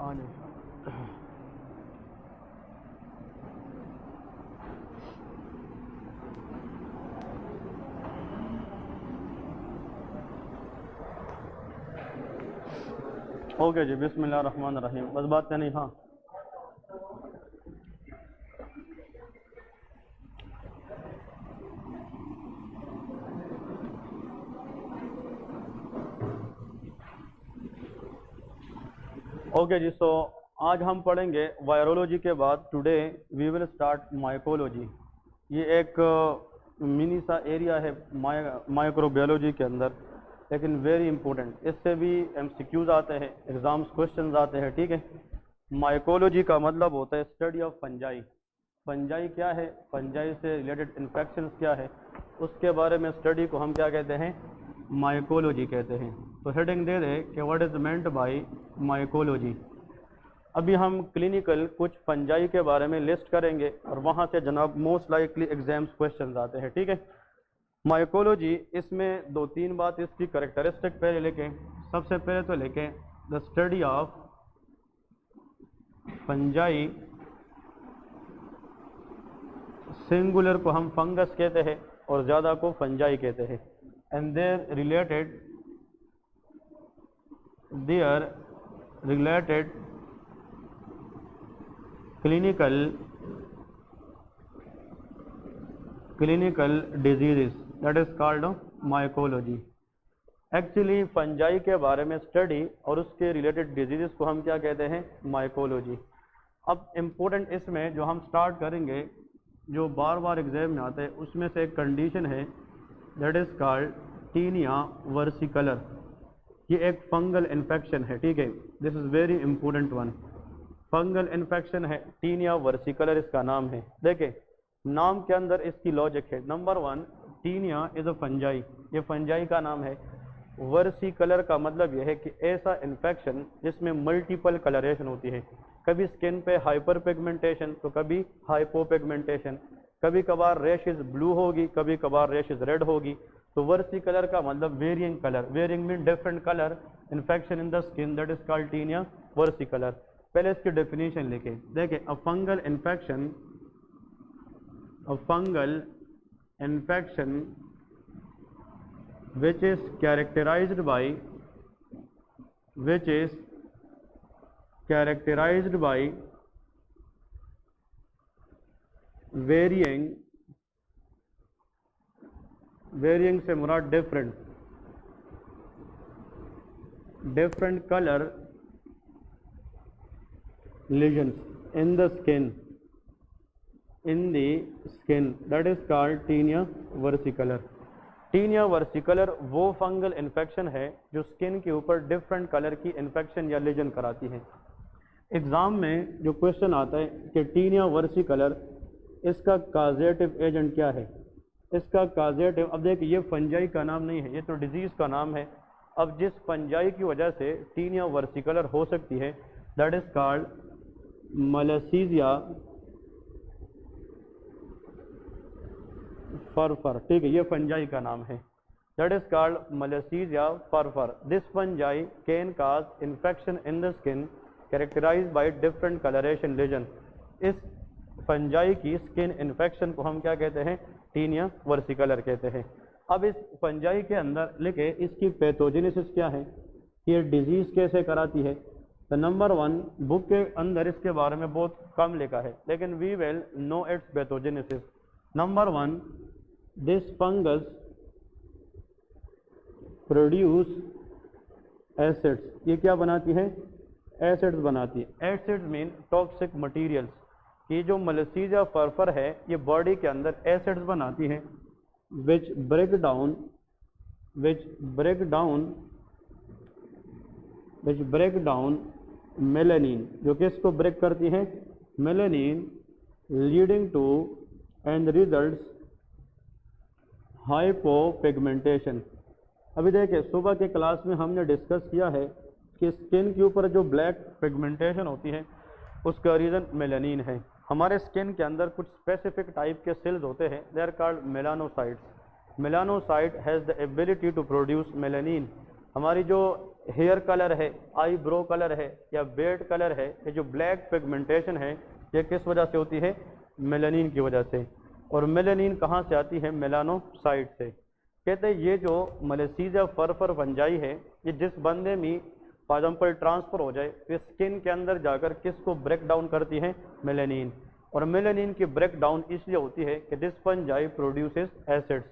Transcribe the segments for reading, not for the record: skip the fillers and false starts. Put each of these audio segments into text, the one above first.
On okay जी, बिस्मिल्लाह रहमान रहीम। बस बात करनी। हाँ ओके जी। सो आज हम पढ़ेंगे वायरोलॉजी के बाद today we will start mycology. ये एक मिनी सा एरिया है माइक्रोबायोलॉजी के अंदर, लेकिन वेरी इंपॉर्टेंट। इससे भी एमसीक्यूज आते हैं, एग्जाम्स क्वेश्चंस आते हैं। ठीक है। माइकोलॉजी का मतलब होता है स्टडी ऑफ फंजाई। फंजाई क्या है, फंजाई से रिलेटेड इन्फेक्शंस क्या है, उसके बारे में स्टडी को हम क्या कहते हैं, माइकोलॉजी कहते हैं। तो हेडिंग दे दे कि what is meant bye mycology. अभी हम क्लिनिकल कुछ फंजाई के बारे में लिस्ट करेंगे और वहाँ से जनाब मोस्ट लाइकली एग्जाम्स क्वेश्चंस आते हैं। ठीक है। माइकोलॉजी, इसमें दो तीन बात इसकी करेक्टरिस्टिक पहले लेके, सबसे पहले तो लेके the study of fungi, singular को हम फंगस कहते हैं और ज़्यादा को फंजाई कहते हैं। And their related clinical diseases, that is called mycology. Actually fungi के बारे में स्टडी और उसके रिलेटेड डिजीजेस को हम क्या कहते हैं, माइकोलॉजी। अब इम्पोर्टेंट इसमें जो हम स्टार्ट करेंगे, जो बार बार एग्जाम में आते हैं, उसमें से एक कंडीशन है that is called tinea versicolor. ये एक फंगल इन्फेक्शन है। ठीक है। This is very important one. Fungal infection है, टीनिया वर्सिकलर इसका नाम है। देखें नाम के अंदर इसकी लॉजिक है। Number one, tinea is a fungi, ये फंजाई का नाम है। वर्सिकलर का मतलब यह है कि ऐसा इन्फेक्शन जिसमें मल्टीपल कलरेशन होती है, कभी स्किन पे हाइपर पिगमेंटेशन तो कभी हाइपो पिगमेंटेशन, कभी कभार रेशेज ब्लू होगी, कभी कभार रेशेज रेड होगी। तो वर्सिकलर का मतलब varying colour, varying mean different colour infection in the skin, that is called tinea versicolor. पहले इसकी डेफिनेशन लेके देखें। A fungal infection which is characterized by varying से मुराद different color lesions in the skin, that is called tinea versicolor. Tinea versicolor वो fungal infection है जो skin के ऊपर डिफरेंट कलर की इन्फेक्शन या लेजन कराती है। एग्जाम में जो क्वेश्चन आता है कि टीनिया वर्सिकलर, इसका काजेटिव एजेंट क्या है, इसका काजेटिव, अब देखिए ये फंजाई का नाम नहीं है, ये तो डिजीज का नाम है। अब जिस फंजाई की वजह से टीनिया वर्सिकलर हो सकती है, that is called malassezia furfur. ठीक है, ये फंजाई का नाम है, that is called malassezia furfur. This fungi can cause infection in the skin characterized by different coloration lesion. इस फंजाई की स्किन इन्फेक्शन को हम क्या कहते हैं, टीनिया वर्सिकलर कहते हैं। अब इस फंजाई के अंदर लिखे इसकी पैथोजेनेसिस क्या है, ये डिजीज कैसे कराती है। तो नंबर वन, बुक के अंदर इसके बारे में बहुत कम लिखा है, लेकिन we will know its pathogenesis. Number one, this fungus produce acids. ये क्या बनाती है, एसिड्स बनाती है। Acids mean toxic materials. ये जो मलेसीजिया फरफर है, ये बॉडी के अंदर एसिड्स बनाती है विच ब्रेक डाउन मेलानिन, जो कि इसको ब्रेक करती है, melanin, leading to end results hypopigmentation. अभी देखिए सुबह के क्लास में हमने डिस्कस किया है कि स्किन के ऊपर जो ब्लैक पिगमेंटेशन होती है उसका रीज़न मेलानिन है। हमारे स्किन के अंदर कुछ स्पेसिफिक टाइप के सेल्स होते हैं, they are called melanocytes. Melanocyte has the ability to produce melanin. हमारी जो हेयर कलर है, आईब्रो कलर है या बेड कलर है, ये जो ब्लैक पिगमेंटेशन है ये किस वजह से होती है? मेलानिन की वजह से। और मेलानिन कहाँ से आती है? मेलानोसाइट से। कहते हैं ये जो मलेसीजिया फर फंजाई है ये जिस बंदे में फॉर एग्जाम्पल ट्रांसफर हो जाए तो स्किन के अंदर जाकर किसको ब्रेक डाउन करती है? मेलानिन। और मेलानिन की ब्रेक डाउन इसलिए होती है कि दिस फंजाई प्रोड्यूसेस एसिड्स,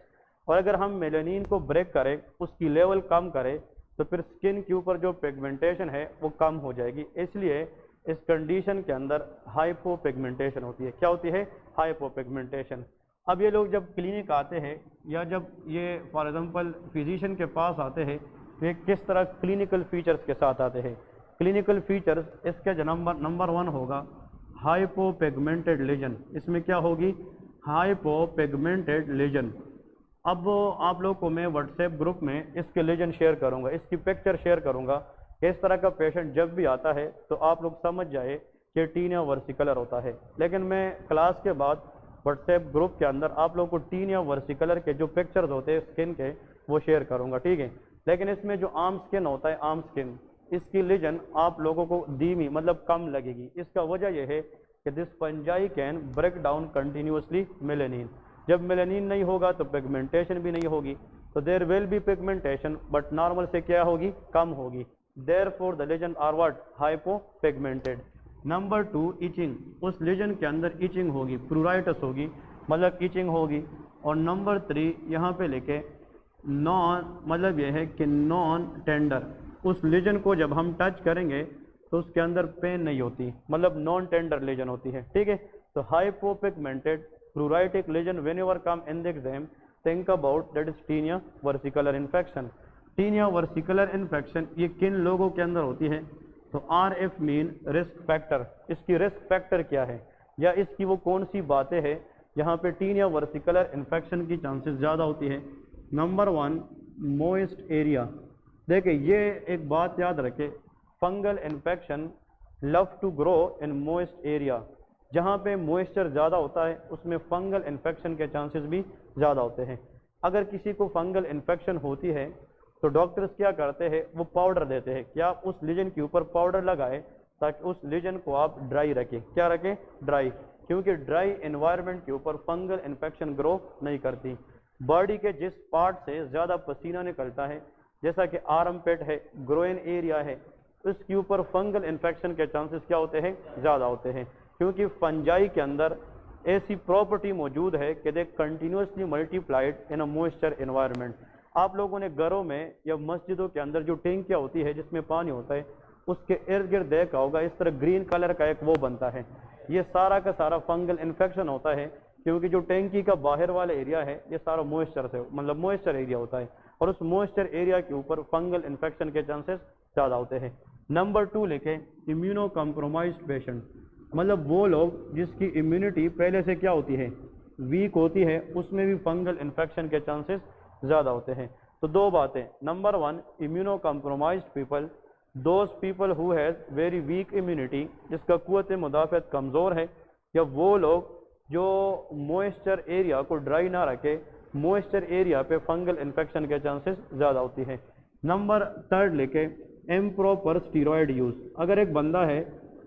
और अगर हम मेलानिन को ब्रेक करें, उसकी लेवल कम करें, तो फिर स्किन के ऊपर जो पिगमेंटेशन है वो कम हो जाएगी। इसलिए इस कंडीशन के अंदर हाइपोपिगमेंटेशन होती है। क्या होती है? हाइपोपिगमेंटेशन। अब ये लोग जब क्लिनिक आते हैं या जब ये फॉर एग्जांपल फिजिशियन के पास आते हैं तो ये किस तरह क्लिनिकल फीचर्स के साथ आते हैं? क्लिनिकल फीचर्स इसके जो नंबर 1 होगा हाइपोपिगमेंटेड लीजन। इसमें क्या होगी? Hypopigmented lesion. अब आप लोग को मैं व्हाट्सएप ग्रुप में इसके लीजन शेयर करूंगा, इसकी पिक्चर शेयर करूंगा। इस तरह का पेशेंट जब भी आता है तो आप लोग समझ जाए कि टीनिया वर्सिकलर होता है। लेकिन मैं क्लास के बाद व्हाट्सएप ग्रुप के अंदर आप लोग को टीनिया वर्सिकलर के जो पिक्चर्स होते हैं स्किन के वो शेयर करूंगा, ठीक है। लेकिन इसमें जो आर्म स्किन होता है, आर्म स्किन, इसकी लीजन आप लोगों को धीमी मतलब कम लगेगी। इसका वजह यह है कि this fungi can break down continuously melanin. जब मेलानिन नहीं होगा तो पिगमेंटेशन भी नहीं होगी, तो there will be pigmentation but normal से क्या होगी? कम होगी। Therefore the lesion are what? Hypopigmented. Number 2 itching. उस लीजन के अंदर इचिंग होगी, प्रूराइटिस होगी, मतलब इचिंग होगी। और नंबर 3 यहाँ पे लेके नॉन, मतलब यह है कि नॉन टेंडर। उस लीजन को जब हम टच करेंगे तो उसके अंदर पेन नहीं होती, मतलब नॉन टेंडर लीजन होती है, ठीक है। तो hypopigmented pruritic lesion whenever come in the exam think about that is tinea versicolor infection. Tinea versicolor infection ये किन लोगों के अंदर होती है? तो RF मीन रिस्क फैक्टर। इसकी रिस्क फैक्टर क्या है या इसकी वो कौन सी बातें हैं यहाँ पे टीनिया वर्सिकुलर इन्फेक्शन की चांसेस ज़्यादा होती है? Number 1 moist area. देखिए ये एक बात याद रखें, fungal infection love to grow in moist area. जहाँ पे मॉइस्चर ज़्यादा होता है उसमें फंगल इन्फेक्शन के चांसेस भी ज़्यादा होते हैं। अगर किसी को फंगल इन्फेक्शन होती है तो डॉक्टर्स क्या करते हैं? वो पाउडर देते हैं कि आप उस लीजन के ऊपर पाउडर लगाएं ताकि उस लीजन को आप ड्राई रखें। क्या रखें? ड्राई, क्योंकि ड्राई एनवायरनमेंट के ऊपर फंगल इन्फेक्शन ग्रो नहीं करती। बॉडी के जिस पार्ट से ज़्यादा पसीना निकलता है, जैसा कि आर्म पेट है, ग्रोइन एरिया है, उसके ऊपर फंगल इन्फेक्शन के चांसेस क्या होते हैं? ज़्यादा होते हैं, क्योंकि फंजाई के अंदर ऐसी प्रॉपर्टी मौजूद है कि they continuously multiplied in a moisture environment. आप लोगों ने घरों में या मस्जिदों के अंदर जो टैंकियाँ होती है जिसमें पानी होता है उसके इर्द गिर्द देखा होगा इस तरह ग्रीन कलर का एक वो बनता है। ये सारा का सारा फंगल इन्फेक्शन होता है, क्योंकि जो टैंकी का बाहर वाला एरिया है ये सारा मॉइस्चर से मतलब मॉइस्चर एरिया होता है, और उस मॉइस्चर एरिया के ऊपर फंगल इन्फेक्शन के चांसेस ज़्यादा होते हैं। नंबर 2 लिखे इम्यूनो कॉम्प्रोमाइज्ड पेशेंट, मतलब वो लोग जिसकी इम्यूनिटी पहले से क्या होती है? वीक होती है, उसमें भी फंगल इन्फेक्शन के चांसेस ज़्यादा होते हैं। तो दो बातें, number 1 immuno compromised people, those people who has very weak immunity, जिसका क़ुव्वत मुदाफ़अत कमज़ोर है, या वो लोग जो मॉइस्चर एरिया को ड्राई ना रखे, मॉइस्चर एरिया पे फंगल इन्फेक्शन के चांसेस ज़्यादा होती है। नंबर 3 लेके इम्प्रॉपर स्टीरॉयड यूज़। अगर एक बंदा है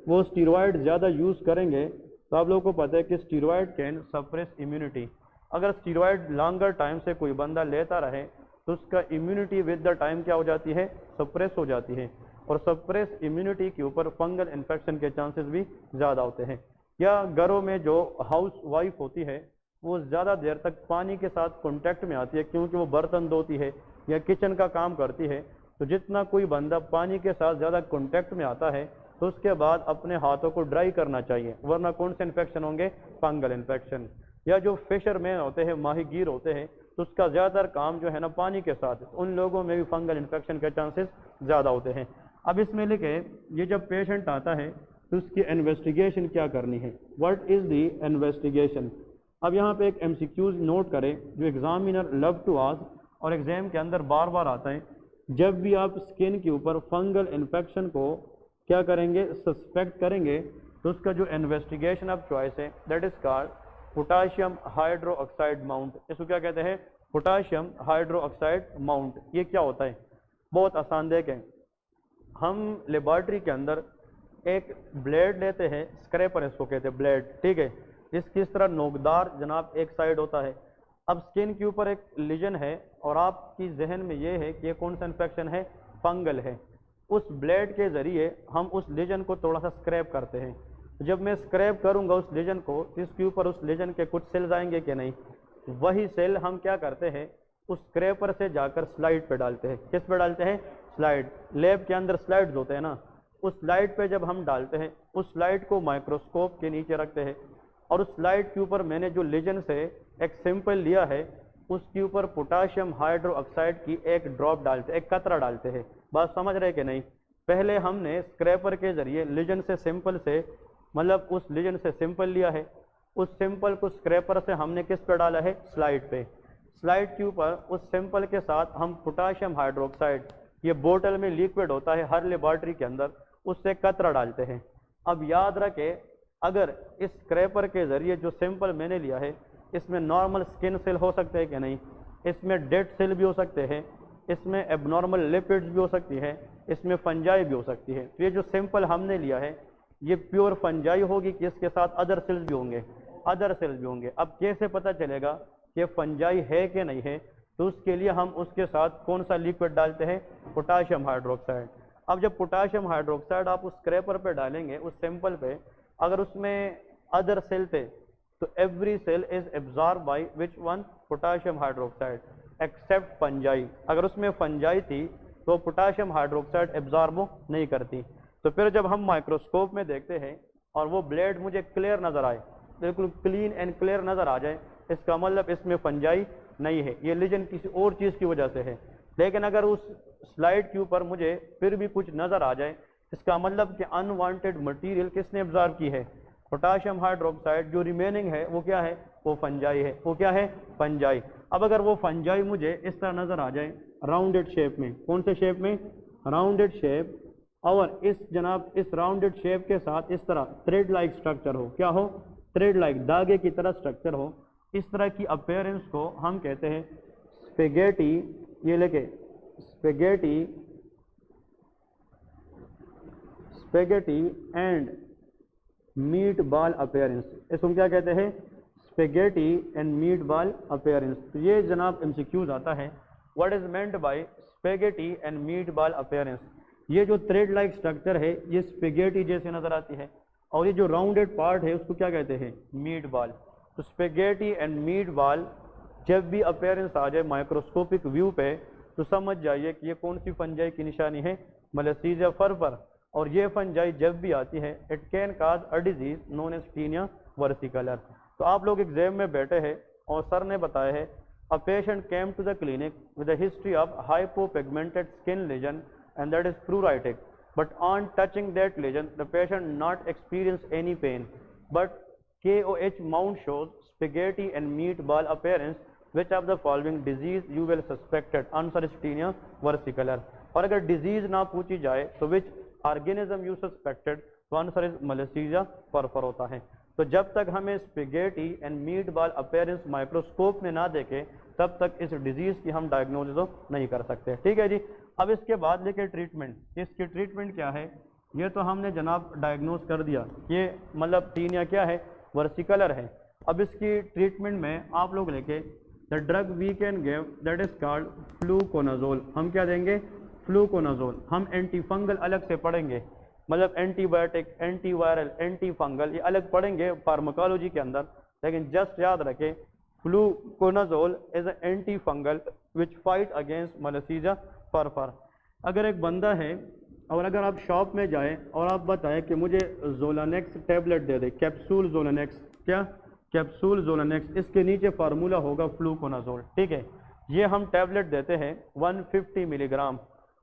वो स्टीरॉयड ज़्यादा यूज़ करेंगे तो आप लोगों को पता है कि स्टीरॉयड कैन सप्रेस इम्यूनिटी। अगर स्टीरॉयड लॉन्गर टाइम से कोई बंदा लेता रहे तो उसका इम्यूनिटी विद द टाइम क्या हो जाती है? सप्रेस हो जाती है, और सप्रेस इम्यूनिटी के ऊपर फंगल इन्फेक्शन के चांसेस भी ज़्यादा होते हैं। या घरों में जो हाउस वाइफ होती है वो ज़्यादा देर तक पानी के साथ कॉन्टैक्ट में आती है, क्योंकि वो बर्तन धोती है या किचन का काम करती है, तो जितना कोई बंदा पानी के साथ ज़्यादा कॉन्टैक्ट में आता है तो उसके बाद अपने हाथों को ड्राई करना चाहिए, वरना कौन से इन्फेक्शन होंगे? Fungal infection. या जो फिशरमैन होते हैं, माहीगीर होते हैं, तो उसका ज़्यादातर काम जो है ना पानी के साथ, उन लोगों में भी फंगल इन्फेक्शन के चांसेस ज़्यादा होते हैं। अब इसमें लिखे ये जब पेशेंट आता है तो उसकी इन्वेस्टिगेशन क्या करनी है? What is the investigation? अब यहाँ पे एक MCQs नोट करें जो एग्जामिनर लव टू आस्क और एग्जाम के अंदर बार बार आता है। जब भी आप स्किन के ऊपर फंगल इन्फेक्शन को क्या करेंगे? सस्पेक्ट करेंगे, तो उसका जो इन्वेस्टिगेशन ऑफ चॉइस है that is called potassium hydroxide mount. इसको क्या कहते हैं? Potassium hydroxide mount. ये क्या होता है? बहुत आसान देखें, हम लेबॉर्ट्री के अंदर एक ब्लेड लेते हैं, स्क्रैपर इसको कहते हैं ब्लेड, ठीक है, जिसकी इस तरह नोकदार जनाब एक साइड होता है। अब स्किन के ऊपर एक लीजन है और आपकी जहन में ये है कि ये कौन सा इन्फेक्शन है, फंगल है। उस ब्लेड के ज़रिए हम उस लीजन को थोड़ा सा स्क्रैप करते हैं। जब मैं स्क्रैप करूंगा उस लीजन को, इसके ऊपर उस लीजन के कुछ सेल्स आएंगे कि नहीं, वही सेल हम क्या करते हैं, उस स्क्रैपर से जाकर स्लाइड पे डालते हैं। किस पे डालते हैं, स्लाइड। लैब के अंदर स्लाइड्स होते हैं ना, उस स्लाइड पे जब हम डालते हैं, उस स्लाइड को माइक्रोस्कोप के नीचे रखते हैं और उस स्लाइड के ऊपर मैंने जो लीजन से एक सैंपल लिया है, उसके ऊपर पोटाशियम हाइड्रोक्साइड की एक ड्रॉप डालते, एक कतरा डालते हैं। बात समझ रहे कि नहीं? पहले हमने स्क्रैपर के जरिए लीजन से सैंपल से, मतलब उस लीजन से सैंपल लिया है, उस सैंपल को स्क्रैपर से हमने किस पे डाला है, स्लाइड पे। स्लाइड के ऊपर उस सैंपल के साथ हम पोटाशियम हाइड्रोक्साइड, ये बोतल में लिक्विड होता है हर लेबॉर्ट्री के अंदर, उससे कतरा डालते हैं। अब याद रखें, अगर इस स्क्रैपर के जरिए जो सैंपल मैंने लिया है, इसमें नॉर्मल स्किन सेल हो सकते हैं कि नहीं, इसमें डेड सेल भी हो सकते हैं, इसमें एबनॉर्मल लिपिड्स भी हो सकती है, इसमें फंजाई भी हो सकती है। तो ये जो सैंपल हमने लिया है, ये प्योर फंजाई होगी कि इसके साथ अदर सेल्स भी होंगे, अदर सेल्स भी होंगे। अब कैसे पता चलेगा कि फंजाई है कि नहीं है? तो उसके लिए हम उसके साथ कौन सा लिक्विड डालते हैं, पोटाशियम हाइड्रोक्साइड। अब जब पोटाशियम हाइड्रोक्साइड आप उस स्क्रैपर पे डालेंगे, उस सैंपल पे, अगर उसमें अदर सेल थे तो every cell is absorb by which one, potassium hydroxide, except fungi. अगर उसमें फंजाई थी तो पोटाशियम हाइड्रोक्साइड एब्जॉर्ब नहीं करती। तो फिर जब हम माइक्रोस्कोप में देखते हैं और वो ब्लेड मुझे क्लियर नजर आए, बिल्कुल क्लीन एंड क्लियर नजर आ जाए, इसका मतलब इसमें फंजाई नहीं है, ये लीजन किसी और चीज की वजह से है। लेकिन अगर उस स्लाइड के ऊपर मुझे फिर भी कुछ नजर आ जाए, इसका मतलब कि अनवांटेड मटेरियल किसने एब्जॉर्ब की है, पोटाशियम हाइड्रोक्साइड। जो रिमेनिंग है वो क्या है, वो फंजाई है। वो क्या है, फंजाई। अब अगर वो फंजाई मुझे इस तरह नजर आ जाए, राउंडेड शेप में, कौन से शेप में, राउंडेड शेप, और इस जनाब इस राउंडेड शेप के साथ इस तरह थ्रेड लाइक स्ट्रक्चर हो, क्या हो, थ्रेड लाइक, धागे की तरह स्ट्रक्चर हो, इस तरह की अपीयरेंस को हम कहते हैं स्पेगेटी। ये लेके spaghetti, spaghetti and meet ball appearance, इसको क्या कहते हैं, spaghetti and meet ball appearance. तो ये जनाब एमसीक्यूज आता है, what is meant bye spaghetti and meet ball appearance. ये जो थ्रेड लाइक स्ट्रक्चर है, ये स्पेगेटी जैसे नजर आती है, और ये जो राउंडेड पार्ट है उसको क्या कहते हैं, मीट बॉल। तो स्पेगेटी एंड मीट बॉल जब भी अपीयरेंस आ जाए माइक्रोस्कोपिक व्यू पे, तो समझ जाइए कि ये कौन सी फंजाई की निशानी है, मलेसीजिया फरफर। और ये फंजाई जब भी आती है, it can cause a disease known as tinea versicolor. तो आप लोग एग्जाम में बैठे हैं और सर ने बताया है, a patient came to the clinic with a history of hypopigmented skin lesion and that is pruritic, but on touching that lesion the patient not experience any pain, but KOH mount shows spaghetti and meatball appearance, which of the following disease you will suspected? Answer is tinea versicolor। और अगर disease ना पूछी जाए तो which organism you suspected, तो answer is मलेसीजिया फरफर होता है। तो जब तक हमें spaghetti and meet ball appearance microscope में ना देखे, तब तक इस डिजीज की हम डायग्नोसिस नहीं कर सकते। ठीक है जी। अब इसके बाद लेके ट्रीटमेंट, इसकी ट्रीटमेंट क्या है, ये तो हमने जनाब डायग्नोज कर दिया, ये मतलब टीनिया क्या है, वर्सिकलर है। अब इसकी ट्रीटमेंट में आप लोग लेके the drug we can give that is called fluconazole. हम क्या देंगे, फ्लूकोनाजोल। हम एंटी फंगल अलग से पढ़ेंगे, मतलब antibiotic, anti viral, anti fungal, ये अलग पढ़ेंगे फार्माकोलॉजी के अंदर। लेकिन जस्ट याद रखें, fluconazole is a anti fungal which fight against malassezia furfur. अगर एक बंदा है और अगर आप शॉप में जाएं और आप बताएं कि मुझे जोलानेक्स टैबलेट दे दे, कैप्सूल जोलानेक्स, क्या कैप्सूल जोलानेक्स, इसके नीचे फार्मूला होगा फ्लूकोनाजोल। ठीक है, ये हम टैबलेट देते हैं 150 मिलीग्राम।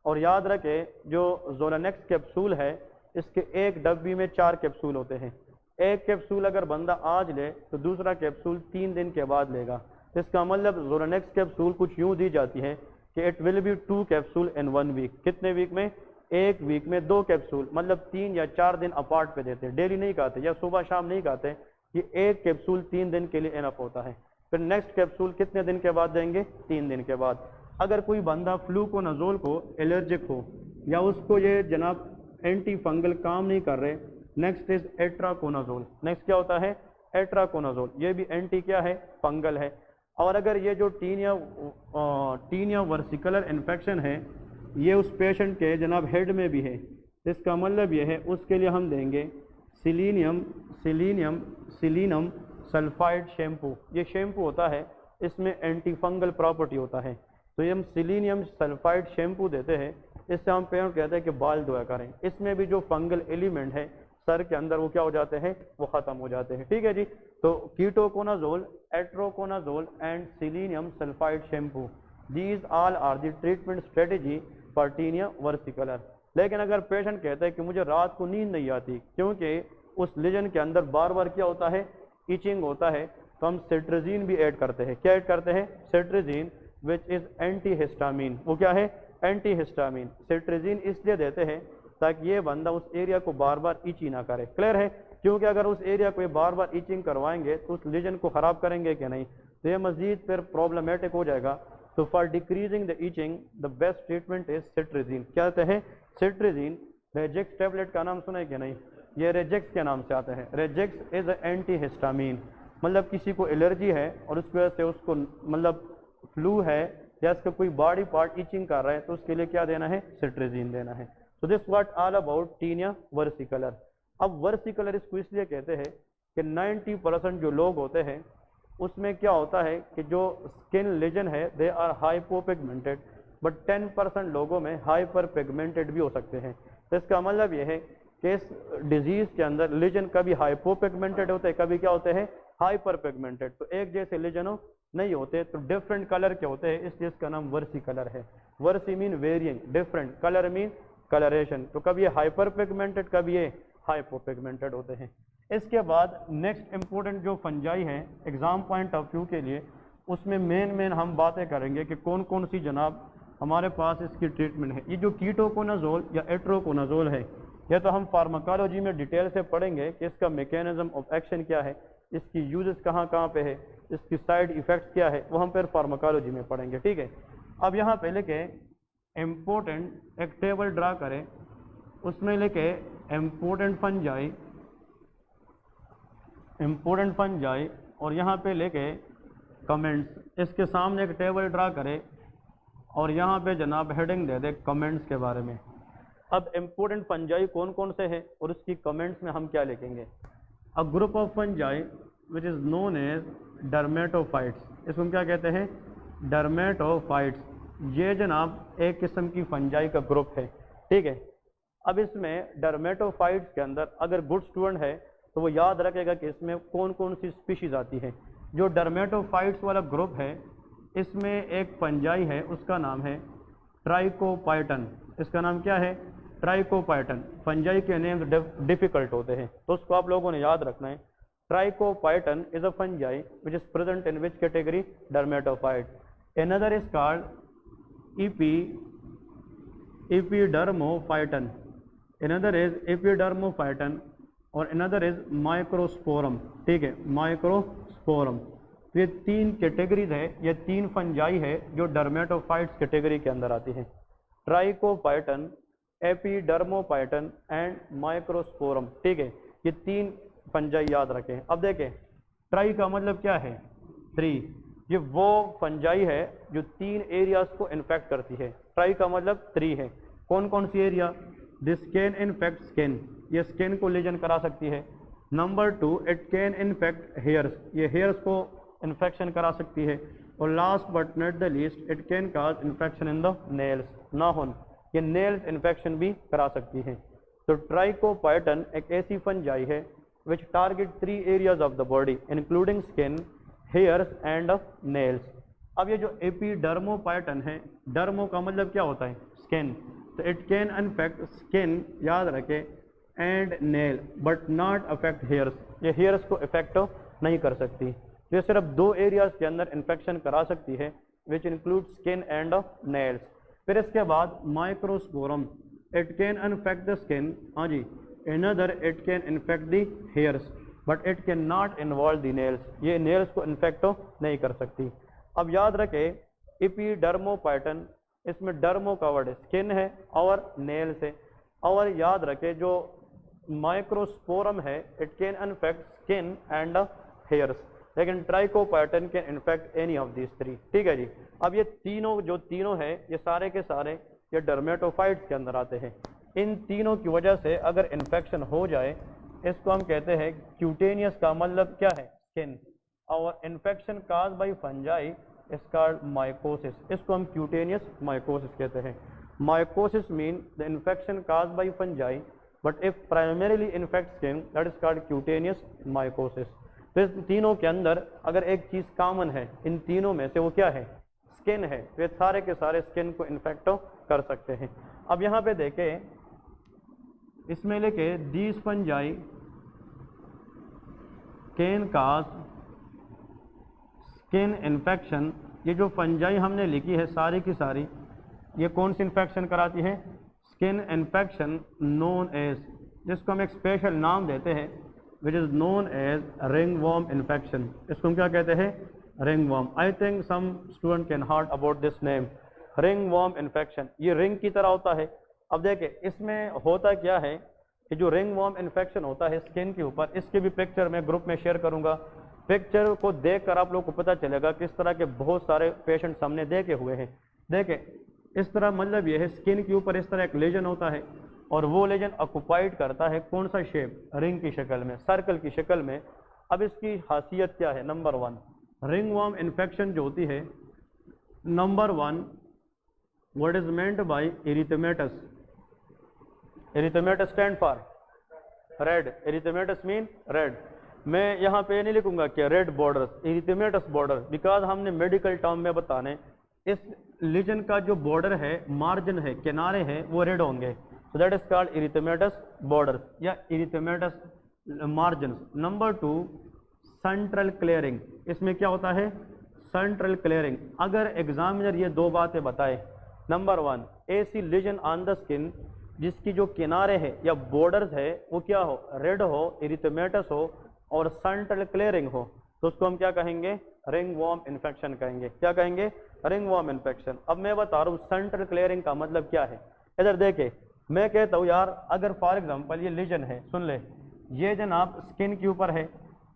और याद रखें, जो जोलानेक्स कैप्सूल है, इसके एक डब्बी में 4 कैप्सूल होते हैं। एक कैप्सूल अगर बंदा आज ले तो दूसरा कैप्सूल 3 दिन के बाद लेगा। इसका मतलब जोलानेक्स कैप्सूल कुछ यूं दी जाती है कि it will be 2 capsule in 1 week. कितने वीक में, एक वीक में 2 कैप्सूल, मतलब 3 या 4 दिन अपार्ट पे देते हैं, डेली नहीं खाते या सुबह शाम नहीं खाते। ये एक कैप्सूल 3 दिन के लिए इनफ होता है। फिर नेक्स्ट कैप्सूल कितने दिन के बाद देंगे, 3 दिन के बाद। अगर कोई बंदा फ्लूकोनाजोल को एलर्जिक हो, या उसको ये जनाब एंटी फंगल काम नहीं कर रहे, नेक्स्ट इज एट्राकोनाजोल। नेक्स्ट क्या होता है? एट्राकोनाजोल। ये भी एंटी क्या है? फंगल है। और अगर ये जो टीनिया वर्सिकुलर इन्फेक्शन है ये उस पेशेंट के जनाब हेड में भी है, इसका मतलब ये है उसके लिए हम देंगे सिलीनियम सल्फाइड शैम्पू। ये शैम्पू होता है, इसमें एंटी फंगल प्रॉपर्टी होता है, तो ये हम सिलीनियम सल्फाइड शैम्पू देते हैं। इससे हम पेरेंट कहते हैं कि बाल धोया करें। इसमें भी जो फंगल एलिमेंट है सर के अंदर वो क्या हो जाते हैं? वो ख़त्म हो जाते हैं। ठीक है जी। तो ketoconazole, itraconazole and selenium sulphide shampoo, these all are the treatment strategy for tinea versicolor. लेकिन अगर पेशेंट कहता है कि मुझे रात को नींद नहीं आती क्योंकि उस लीजन के अंदर बार बार क्या होता है? इचिंग होता है, तो हम सिट्राजीन भी ऐड करते हैं। क्या ऐड करते हैं? सिट्राजीन, विच इज़ एंटीहिस्टामिन। वो क्या है? एंटीहिस्टामिन। सिट्राजीन इसलिए देते हैं ताकि ये बंदा उस एरिया को बार बार इची ना करे। क्लियर है? क्योंकि अगर उस एरिया को बार बार इचिंग करवाएंगे तो उस लीजन को ख़राब करेंगे कि नहीं, तो ये मजीद फिर प्रॉब्लमेटिक हो जाएगा। तो for decreasing the itching the best treatment is cetirizine. क्या कहते हैं? सिट्राजीन। रेजेक्स टैबलेट का नाम सुना है कि नहीं? ये रेजेक्स के नाम से आते हैं। Regex is antihistamine. मतलब किसी को एलर्जी है और उसकी वजह से उसको मतलब फ्लू है या इसका कोई बॉडी पार्ट इचिंग कर रहा है, तो उसके लिए क्या देना है? सिट्राजीन देना है। तो this what all about tinea versicolor. अब वर्सिकुलर इसको इसलिए कहते हैं कि 90% जो लोग होते हैं उसमें क्या होता है कि जो स्किन लीजन है दे आर हाइपोपिगमेंटेड, बट 10% लोगों में हाइपर पिगमेंटेड भी हो सकते हैं। तो इसका मतलब ये है कि इस डिजीज़ के अंदर लीजन कभी हाइपोपिगमेंटेड होते हैं, कभी क्या होते हैं? Hyper pigmented. तो एक जैसे लीजनों नहीं होते, तो डिफरेंट कलर के होते हैं, इसलिए इसका नाम वर्सिकुलर है। Versi mean varying, different, colour mean coloration. तो कभी ये हाइपर पिगमेंटेड, कभी ये हाइपोपिगमेंटेड होते हैं। इसके बाद नेक्स्ट इंपॉर्टेंट जो फंजाई है एग्जाम पॉइंट ऑफ व्यू के लिए, उसमें मेन हम बातें करेंगे कि कौन कौन सी जनाब हमारे पास इसकी ट्रीटमेंट है। ये जो कीटोकोनाजोल या एट्रोकोनाजोल है, यह तो हम फार्माकोलॉजी में डिटेल से पढ़ेंगे कि इसका मैकेनिज्म ऑफ एक्शन क्या है, इसकी यूजेस कहाँ पे है, इसकी साइड इफ़ेक्ट्स क्या है, वो हम फिर फार्माकोलॉजी में पढ़ेंगे। ठीक है। अब यहाँ पे लेके इम्पोर्टेंट एक टेबल ड्रा करें, उसमें लेके इम्पोर्टेंट फंजाई और यहाँ पे लेके कमेंट्स, इसके सामने एक टेबल ड्रा करें और यहाँ पे जनाब हेडिंग दे दे कमेंट्स के बारे में। अब इम्पोर्टेंट फंजाई कौन कौन से हैं और उसकी कमेंट्स में हम क्या लिखेंगे। A group of fungi which is known as dermatophytes. इसको हम क्या कहते हैं? डर्मेटोफाइट्स। ये जनाब एक किस्म की फंजाई का ग्रुप है। ठीक है। अब इसमें डर्मेटोफाइट्स के अंदर अगर गुड स्टूडेंट है तो वो याद रखेगा कि इसमें कौन कौन सी स्पीशीज़ आती है। जो डर्मेटोफाइट्स वाला ग्रुप है इसमें एक फंजाई है, उसका नाम है ट्राइकोपाइटन। इसका नाम क्या है? ट्राइकोपाइटन। फंजाई के नेम्स डिफिकल्ट होते हैं तो उसको आप लोगों ने याद रखना है। Trichophyton is a fungi which is present in which category? Dermatophyte. Another is called epidermophyton. Another is epidermophyton और another is microsporum। ठीक है, माइक्रोस्पोरम। तो ये तीन कैटेगरीज है, ये तीन फंजाई है जो डर्मेटोफाइट्स कैटेगरी के अंदर आती है। ट्राइकोपाइटन, एपिडर्मोपाइटन एंड माइक्रोस्पोरम। ठीक है, ये तीन फंजाई याद रखें। अब देखें, ट्राई का मतलब क्या है? 3। ये वो फंजाई है जो 3 एरियाज को इन्फेक्ट करती है। ट्राई का मतलब 3 है। कौन कौन सी area? This can infect skin, ये स्किन को लीजन करा सकती है। Number 2, it can infect hairs, ये हेयर्स को इन्फेक्शन करा सकती है। और last but not the least, it can cause infection in the nails, नाखून, ये नेल्स इन्फेक्शन भी करा सकती है। तो ट्राइकोपाइटन एक ऐसी फंजाई है which target 3 areas of the body including skin, hairs and nails. अब ये जो एपिडर्मोपाइटन है, डर्मो का मतलब क्या होता है? स्किन। तो इट कैन इन्फेक्ट स्किन, याद रखें, and nail, but not affect hairs, ये हेयर्स को इफेक्ट नहीं कर सकती। ये सिर्फ 2 एरियाज के अंदर इन्फेक्शन करा सकती है which include skin and nails. फिर इसके बाद microsporum, it can infect the skin, हाँ जी, another it can infect the hairs but it can not involve the nails, ये nails को इन्फेक्ट नहीं कर सकती। अब याद रखें, एपिडर्मोपाइटन इसमें डर्मो का वर्ड स्किन है और नेल से। और याद रखें जो माइक्रोस्पोरम है it can infect skin and hairs, लेकिन trichophyton can infect any of these three. ठीक है जी। अब ये तीनों है ये सारे के सारे ये डर्मेटोफाइट्स के अंदर आते हैं। इन तीनों की वजह से अगर इन्फेक्शन हो जाए इसको हम कहते हैं क्यूटेनियस, का मतलब क्या है स्किन, और infection cause by fungi is called mycosis, इसको हम क्यूटेनियस माइकोसिस कहते हैं। Mycosis mean the infection cause by fungi but if primarily infect skin that is called cutaneous mycosis. तो इस तीनों के अंदर अगर एक चीज कॉमन है इन तीनों में से वो क्या है, स्किन है, वे सारे के सारे स्किन को इन्फेक्ट कर सकते हैं। अब यहाँ पे देखें इसमें लेके these fungi can cause skin infection, ये जो फंजाई हमने लिखी है सारी की सारी ये कौन सी इन्फेक्शन कराती है, स्किन इन्फेक्शन नोन एज, जिसको हम एक स्पेशल नाम देते हैं which is known as ringworm infection. इसको हम क्या कहते हैं, ringworm. I think some student can heard about this name ringworm infection. ये रिंग की तरह होता है। अब देखें इसमें होता क्या है कि जो रिंगवॉर्म इन्फेक्शन होता है स्किन के ऊपर, इसके भी पिक्चर मैं ग्रुप में शेयर करूंगा। पिक्चर को देखकर आप लोग को पता चलेगा किस तरह के बहुत सारे पेशेंट्स हमने देखे हुए हैं। देखें इस तरह मतलब ये है स्किन के ऊपर इस तरह एक लेजन होता है और वो लेजन ऑक्युपाइड करता है कौन सा शेप, रिंग की शक्ल में, सर्कल की शक्ल में। अब इसकी खासियत क्या है, नंबर 1 रिंगवॉर्म इन्फेक्शन जो होती है, number 1 what is meant by erythematous. Erythematous stand for red, erythematous mean red. मैं यहाँ पे नहीं लिखूंगा कि red border, erythematous border, because हमने मेडिकल टर्म में बताने इस लीजन का जो बॉर्डर है, मार्जिन है, किनारे हैं, वो रेड होंगे। So that is called erythematous border या erythematous margin. Number 2 central clearing, इसमें क्या होता है, सेंट्रल क्लियरिंग। अगर एग्जामिनर ये दो बातें बताए, नंबर 1 ऐसी लीजन ऑन द स्किन जिसकी जो किनारे है या बॉर्डर्स है वो क्या हो, रेड हो, इरिथेमेटस हो और सेंट्रल क्लियरिंग हो, तो उसको हम क्या कहेंगे, रिंगवॉर्म इन्फेक्शन कहेंगे। क्या कहेंगे, रिंगवॉर्म इन्फेक्शन। अब मैं बता रहा हूँ सेंट्रल क्लियरिंग का मतलब क्या है। इधर देखे मैं कहता हूँ यार अगर फॉर एग्जांपल ये लीजन है, सुन ले, ये जनाब स्किन के ऊपर है,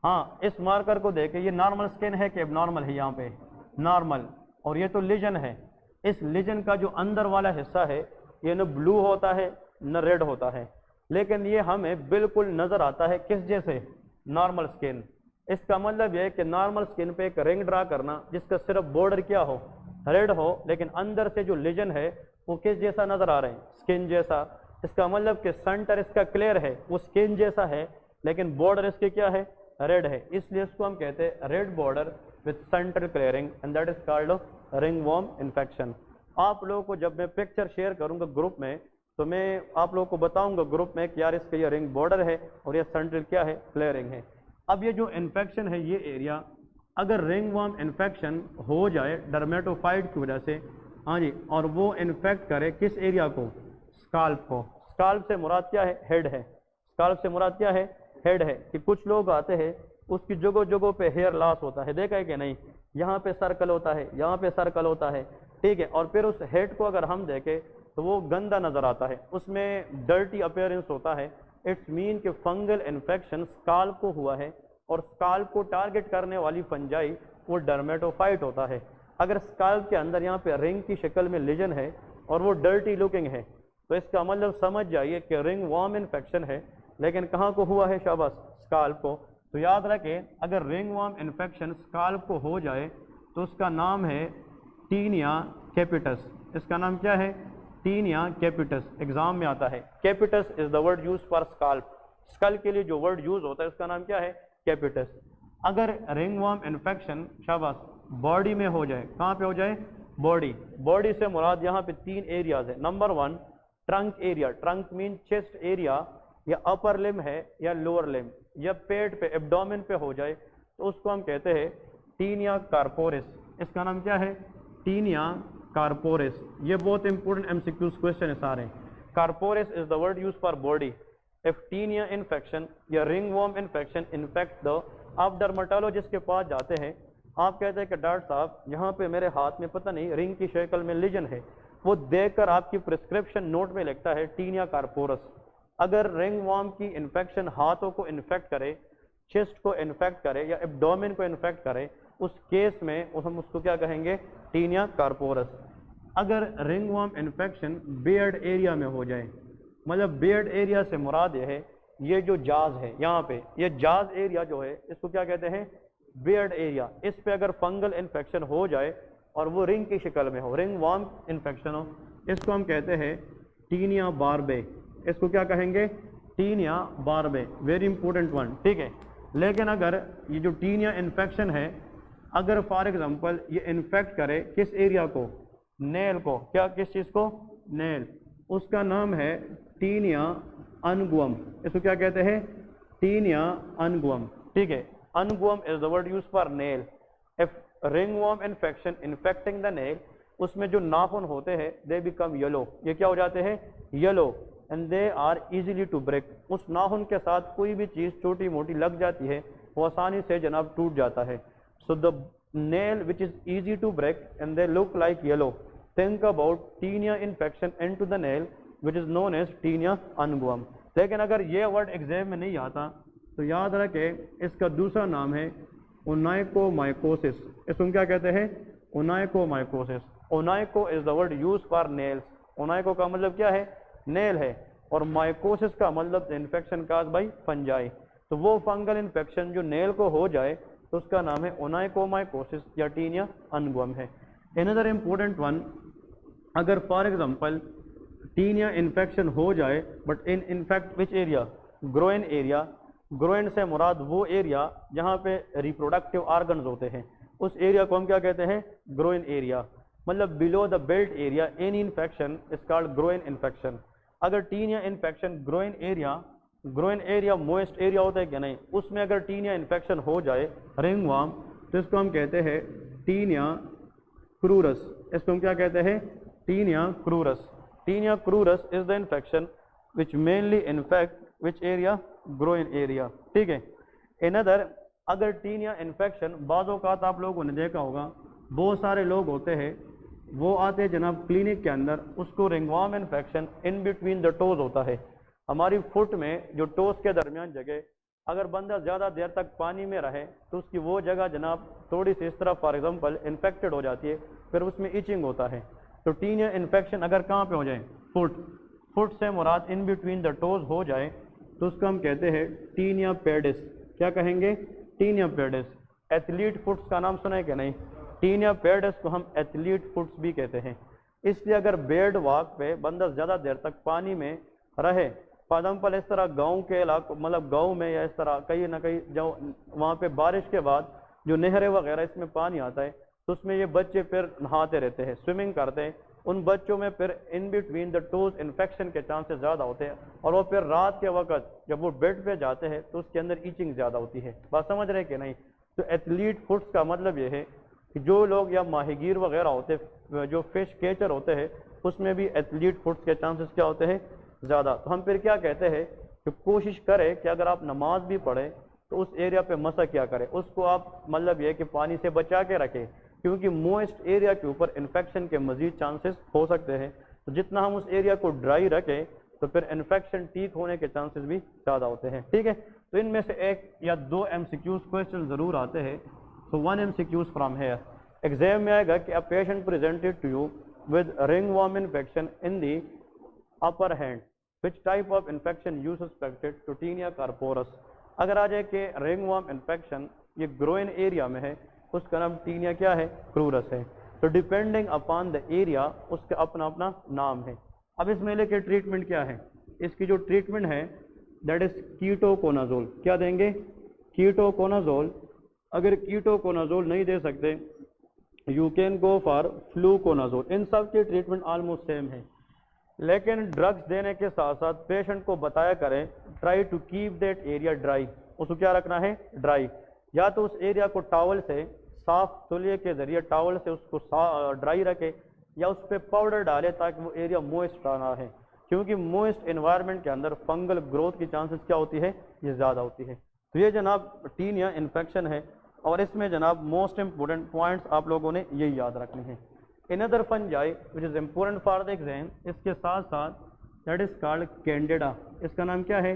हाँ इस मार्कर को देखे ये नॉर्मल स्किन है कि एबनॉर्मल है, यहाँ पे नॉर्मल, और ये तो लीजन है। इस लीजन का जो अंदर वाला हिस्सा है ये न ब्लू होता है न रेड होता है, लेकिन ये हमें बिल्कुल नजर आता है किस जैसे, नॉर्मल स्किन। इसका मतलब यह है कि नॉर्मल स्किन पे एक रिंग ड्रा करना जिसका सिर्फ बॉर्डर क्या हो, रेड हो, लेकिन अंदर से जो लीजन है वो किस जैसा नजर आ रहे हैं, स्किन जैसा। इसका मतलब कि सेंटर इसका क्लियर है, वो स्किन जैसा है, लेकिन बॉर्डर इसके क्या है, रेड है। इसलिए इसको हम कहते हैं red border with centre clearing and that is called ringworm infection. आप लोगों को जब मैं पिक्चर शेयर करूंगा ग्रुप में तो मैं आप लोगों को बताऊंगा ग्रुप में कि यार इसका ये रिंग बॉर्डर है और ये सेंट्रल क्या है, क्लियरिंग है। अब ये जो इन्फेक्शन है ये एरिया अगर रिंगवॉर्म इन्फेक्शन हो जाए डर्मेटोफाइट की वजह से, हाँ जी, और वो इन्फेक्ट करे किस एरिया को, स्काल्प को। स्काल्प से मुराद क्या है, हेड है। स्काल्प से मुराद क्या है, हेड है। कि कुछ लोग आते हैं उसकी जगह जगह पे हेयर लॉस होता है, देखा है कि नहीं, यहाँ पे सर्कल होता है, यहाँ पे सर्कल होता है, ठीक है। और फिर उस हेड को अगर हम देखें तो वो गंदा नजर आता है, उसमें डर्टी अपीयरेंस होता है। इट्स मीन कि फंगल इन्फेक्शन स्काल्प को हुआ है और स्काल्प को टारगेट करने वाली फंजाई वो डर्मेटोफाइट होता है। अगर स्काल्प के अंदर यहाँ पे रिंग की शक्ल में लीजन है और वो डर्टी लुकिंग है तो इसका मतलब समझ जाइए कि रिंगवॉर्म इन्फेक्शन है, लेकिन कहाँ को हुआ है, शाबाश, स्काल्प को। तो याद रखें अगर रिंगवॉर्म इन्फेक्शन स्काल्प को हो जाए तो उसका नाम है टीनिया कैपिटस। इसका नाम क्या है, टीनिया कैपिटस। एग्जाम में आता है, capitis is the word use for scalp. Skull के लिए जो वर्ड यूज होता है उसका नाम क्या है, कैपिटस। अगर रिंगवॉर्म इन्फेक्शन शाबाश बॉडी में हो जाए, कहाँ पे हो जाए, बॉडी। बॉडी से मुराद यहाँ पे 3 एरियाज है। Number 1 trunk area, trunk mean chest area, या अपर लिम है या लोअर लिम, या पेट पे एब्डोमेन पे हो जाए तो उसको हम कहते हैं टीनिया कार्पोरिस। इसका नाम क्या है, टीनिया कार्पोरिस। ये बहुत इंपॉर्टेंट एमसीक्यूज क्वेश्चन है सारे। Corporis is the word use for body. If tinea infection या रिंगवॉर्म इन्फेक्शन इन्फेक्ट द, आप डर्मेटोलॉजिस्ट के पास जाते हैं, आप कहते हैं कि डॉक्टर साहब यहाँ पे मेरे हाथ में पता नहीं रिंग की शक्ल में लीजन है, वो देखकर आपकी प्रिस्क्रिप्शन नोट में लिखता है टीनिया कार्पोरस। अगर रिंगवॉर्म की इन्फेक्शन हाथों को इन्फेक्ट करे, चेस्ट को इन्फेक्ट करे या एब्डोमेन को इन्फेक्ट करे, उस केस में हम उसको क्या कहेंगे, टीनिया कार्पोरस। अगर रिंगवॉर्म इन्फेक्शन बियर्ड एरिया में हो जाए, मतलब बियर्ड एरिया से मुराद ये है, ये जो जाज है यहाँ पे, ये जाज एरिया जो है इसको क्या कहते हैं, बियर्ड एरिया। इस पे अगर फंगल इन्फेक्शन हो जाए और वो रिंग की शक्ल में हो, रिंगवॉर्म इन्फेक्शन हो, इसको हम कहते हैं टीनिया बार्बे। इसको क्या कहेंगे, tinea barbae, very important one, ठीक है। लेकिन अगर ये जो टीनिया इन्फेक्शन है, अगर फॉर एग्जांपल ये इन्फेक्ट करे किस एरिया को, नेल को, क्या किस चीज़ को, नेल, उसका नाम है टीनिया अनगुअम। इसको क्या कहते हैं, टीनिया अनगुअम, ठीक है। Unguium is the word use for nail. If ringworm infection infecting the nail, उसमें जो नाखून होते हैं दे बिकम येलो, ये क्या हो जाते हैं, yellow, and they are easily to break. उस नाखून के साथ कोई भी चीज़ छोटी मोटी लग जाती है वो आसानी से जनाब टूट जाता है। So the nail which is easy to break and they look like yellow, think about tinea infection into the nail which is known as tinea unguum। लेकिन अगर ये वर्ड एग्जाम में नहीं आता तो याद रखें इसका दूसरा नाम है ओनाइकोमाइकोसिस। इसको क्या कहते हैं, onychomycosis. Onycho is the word use for nails. Onycho का मतलब क्या है, नेल है, और माइकोसिस का मतलब इन्फेक्शन काज बाई फंजाई। तो वो फंगल इन्फेक्शन जो नेल को हो जाए तो उसका नाम है ओनाइकोमाइकोसिस या टीनिया अनगुअम है। अनदर इम्पोर्टेंट वन, अगर फॉर एग्जांपल टीनिया इन्फेक्शन हो जाए but in in fact which area, groin area. Groin से मुराद वो एरिया जहाँ पे रिप्रोडक्टिव ऑर्गन्स होते हैं, उस एरिया को हम क्या कहते हैं, ग्रोइन एरिया। मतलब below the belt area any infection is called groin infection. अगर tinea infection groin area moist area होता है क्या नहीं, उसमें अगर टीनिया इन्फेक्शन हो जाए रिंगवॉर्म, तो इसको हम कहते हैं टीनिया क्रूरस। इसको हम क्या कहते हैं, tinea cruris. Tinea cruris is the infection which mainly infect which area, groin area, ठीक है। अनदर, अगर टीनिया इन्फेक्शन बाज़ औक़ात आप लोगों ने देखा होगा, बहुत सारे लोग होते हैं वो आते हैं जनाब क्लिनिक के अंदर, उसको ringworm infection in between the toes होता है। हमारी फुट में जो टोस के दरमियान जगह, अगर बंदा ज़्यादा देर तक पानी में रहे तो उसकी वो जगह जनाब थोड़ी सी इस तरह फॉर एग्जांपल इन्फेक्टेड हो जाती है, फिर उसमें इचिंग होता है। तो टीनिया इन्फेक्शन अगर कहाँ पे हो जाए, फुट से मुराद इन बिटवीन द टोज हो जाए तो उसको हम कहते हैं टीनिया पेडिस। क्या कहेंगे, टीनिया पेडिस। एथलीट फुट्स का नाम सुना है कि नहीं, टीनिया पेडिस को हम एथलीट फुट्स भी कहते हैं। इसलिए अगर बेड वॉक पे बंदा ज़्यादा देर तक पानी में रहे, फॉर एग्जाम्पल इस तरह गांव के इलाकों, मतलब गांव में या इस तरह कहीं ना कहीं जो वहाँ पे बारिश के बाद जो नहरें वगैरह इसमें पानी आता है, तो उसमें ये बच्चे फिर नहाते रहते हैं, स्विमिंग करते हैं, उन बच्चों में फिर in between the toes infection के चांसेस ज़्यादा होते हैं, और वो फिर रात के वक्त जब वो बेड पे जाते हैं तो उसके अंदर ईचिंग ज़्यादा होती है। बात समझ रहे कि नहीं। तो एथलीट फुट्स का मतलब ये है कि जो लोग या माहीगीर वगैरह होते हैं, जो फिश कैचर होते हैं, उसमें भी एथलीट फुट्स के चांसेस क्या होते हैं, ज़्यादा। तो हम फिर क्या कहते हैं कि कोशिश करें कि अगर आप नमाज भी पढ़ें तो उस एरिया पे मसा क्या करें, उसको आप मतलब ये कि पानी से बचा के रखें, क्योंकि मोइस्ट एरिया के ऊपर इन्फेक्शन के मजीद चांसेस हो सकते हैं। तो जितना हम उस एरिया को ड्राई रखें तो फिर इन्फेक्शन ठीक होने के चांसेस भी ज़्यादा होते हैं, ठीक है। तो इनमें से एक या दो MCQs क्वेश्चन ज़रूर आते हैं। So 1 MCQs from here, exam में आएगा कि a patient presented to you with ringworm infection in the upper hand, which type of infection you suspected to tinea corporis. अगर आ जाए कि रिंगवॉर्म इन्फेक्शन ये ग्रोइन एरिया में है, उसका नाम टीनिया क्या है, क्रूरस है। तो डिपेंडिंग अपॉन द एरिया उसका अपना अपना नाम है। अब इस मेले के ट्रीटमेंट क्या है, इसकी जो ट्रीटमेंट है दैट इज कीटोकोनाजोल। क्या देंगे, कीटोकोनाजोल। अगर कीटोकोनाजोल नहीं दे सकते you can go for fluconazole. इन सब की ट्रीटमेंट ऑलमोस्ट सेम है, लेकिन ड्रग्स देने के साथ साथ पेशेंट को बताया करें try to keep that area dry. उसको क्या रखना है, ड्राई। या तो उस एरिया को टॉवल से, साफ तौलिए के जरिए टॉवल से उसको ड्राई रखे, या उस पर पाउडर डाले ताकि वो एरिया मोइस्ट ना है, क्योंकि मोइस्ट एनवायरनमेंट के अंदर फंगल ग्रोथ की चांसेस क्या होती है, ये ज़्यादा होती है। तो ये जनाब टीनिया इन्फेक्शन है, और इसमें जनाब मोस्ट इम्पोर्टेंट पॉइंट्स आप लोगों ने यही याद रखने हैं। Another fungi which is important for the exam, इसके साथ साथ that is called Candida. इसका नाम क्या है?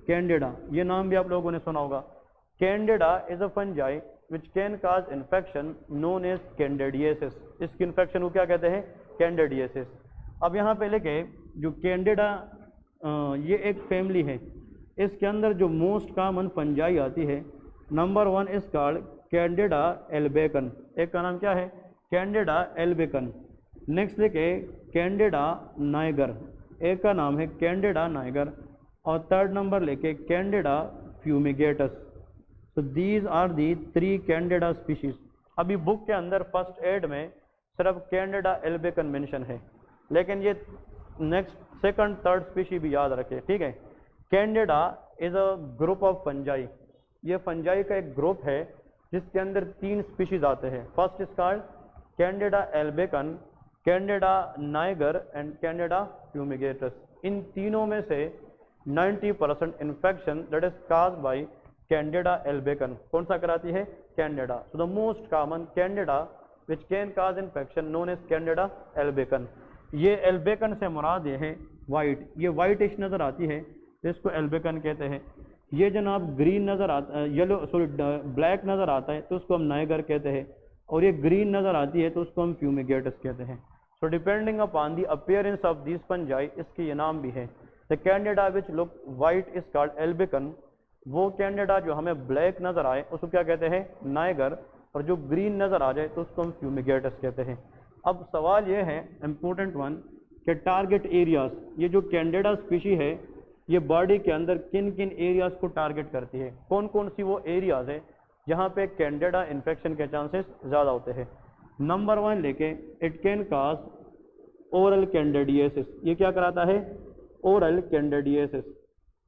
Candida. ये नाम भी आप लोगों ने सुना होगा. Candida is a fungi which can cause infection known as candidiasis. इसकी infection को क्या कहते हैं? Candidiasis. अब यहाँ पे लिखे जो Candida ये एक फैमिली है. इसके अंदर जो मोस्ट कॉमन फंजाई आती है, number 1 is called Candida albicans. एक का नाम क्या है? Candida albicans. नेक्स्ट लिखे कैंडिडा नाइगर. एक का नाम है कैंडिडा नाइगर. और थर्ड नंबर लेके कैंडिडा फ्यूमिगेटस. तो these are the 3 Candida species. अभी बुक के अंदर फर्स्ट एड में सिर्फ कैंडिडा एल्बेकन मेंशन है, लेकिन ये नेक्स्ट सेकंड थर्ड स्पीशी भी याद रखे, ठीक है. Candida is a group of fungi. ये फंजाई का एक ग्रुप है जिसके अंदर 3 स्पीशीज आते हैं. First is called Candida albicans, candida niger and candida fumigatus. इन तीनों में से 90% infection that is caused by candida albicans कौन सा कराती है? Candida. So the most common candida which can cause infection known as candida albicans. ये albicans से मुराद ये है वाइट. ये वाइटिश नज़र आती है जिसको एल्बेकन कहते हैं. ये जनाब ग्रीन नज़र आता, येलो सॉरी ब्लैक नज़र आता है तो उसको हम नाइगर कहते हैं. और ये ग्रीन नज़र आती है तो उसको हम फ्यूमिगेटस कहते हैं. So depending upon the appearance of this fungi इसके ये नाम भी है. The candida which look white is called albicans. वो कैंडिडा जो हमें ब्लैक नज़र आए उसको क्या कहते हैं? नाइगर. और जो ग्रीन नज़र आ जाए तो उसको हम फ्यूमिगेटस कहते हैं. अब सवाल ये है इम्पोर्टेंट वन कि टारगेट एरियाज. ये जो कैंडिडा स्पीशी है ये बॉडी के अंदर किन किन एरियाज को टारगेट करती है? कौन कौन सी वो एरियाज है जहाँ पे कैंडिडा इन्फेक्शन के चांसेस ज़्यादा होते हैं? नंबर 1 लेके it can cause oral candidiasis. ये क्या कराता है? ओरल कैंडिडियासिस,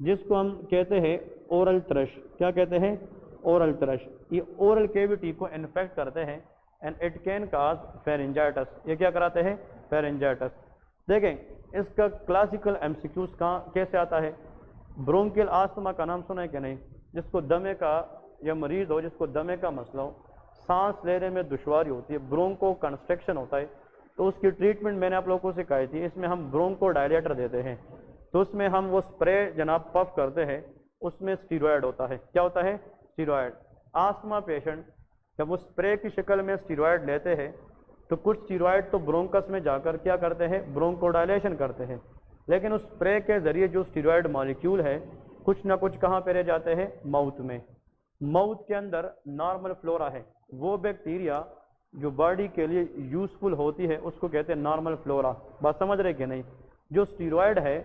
जिसको हम कहते हैं ओरल थ्रश. क्या कहते हैं? Oral thrush. ये ओरल कैविटी को इन्फेक्ट करते हैं and it can cause pharyngitis. ये क्या कराते हैं? फेरेंजाइटिस. देखें इसका क्लासिकल एमसीक्यूज कहाँ कैसे आता है? ब्रोंकियल आस्थमा का नाम सुना है कि नहीं? जिसको दमे का या मरीज हो जिसको दमे का मसला हो, सांस लेने में दुश्वारी होती है, ब्रोंको कंस्ट्रक्शन होता है, तो उसकी ट्रीटमेंट मैंने आप लोगों को सिखाई थी. इसमें हम ब्रोंको डायलेटर देते हैं. तो उसमें हम वो स्प्रे जनाब पफ करते हैं, उसमें स्टीरॉयड होता है. क्या होता है? स्टीरॉयड. आस्थमा पेशेंट जब वो स्प्रे की शक्ल में स्टीरॉयड लेते हैं तो कुछ स्टीरॉयड तो ब्रोंकस में जाकर क्या करते हैं? ब्रोंकोडायलेशन करते हैं. लेकिन उस स्प्रे के जरिए जो स्टीरॉयड मॉलिक्यूल है कुछ ना कुछ कहाँ पे रह जाते हैं? माउथ में. माउथ के अंदर नॉर्मल फ्लोरा है. वो बैक्टीरिया जो बॉडी के लिए यूजफुल होती है उसको कहते हैं नॉर्मल फ्लोरा. बात समझ रहे कि नहीं? जो स्टीरॉयड है,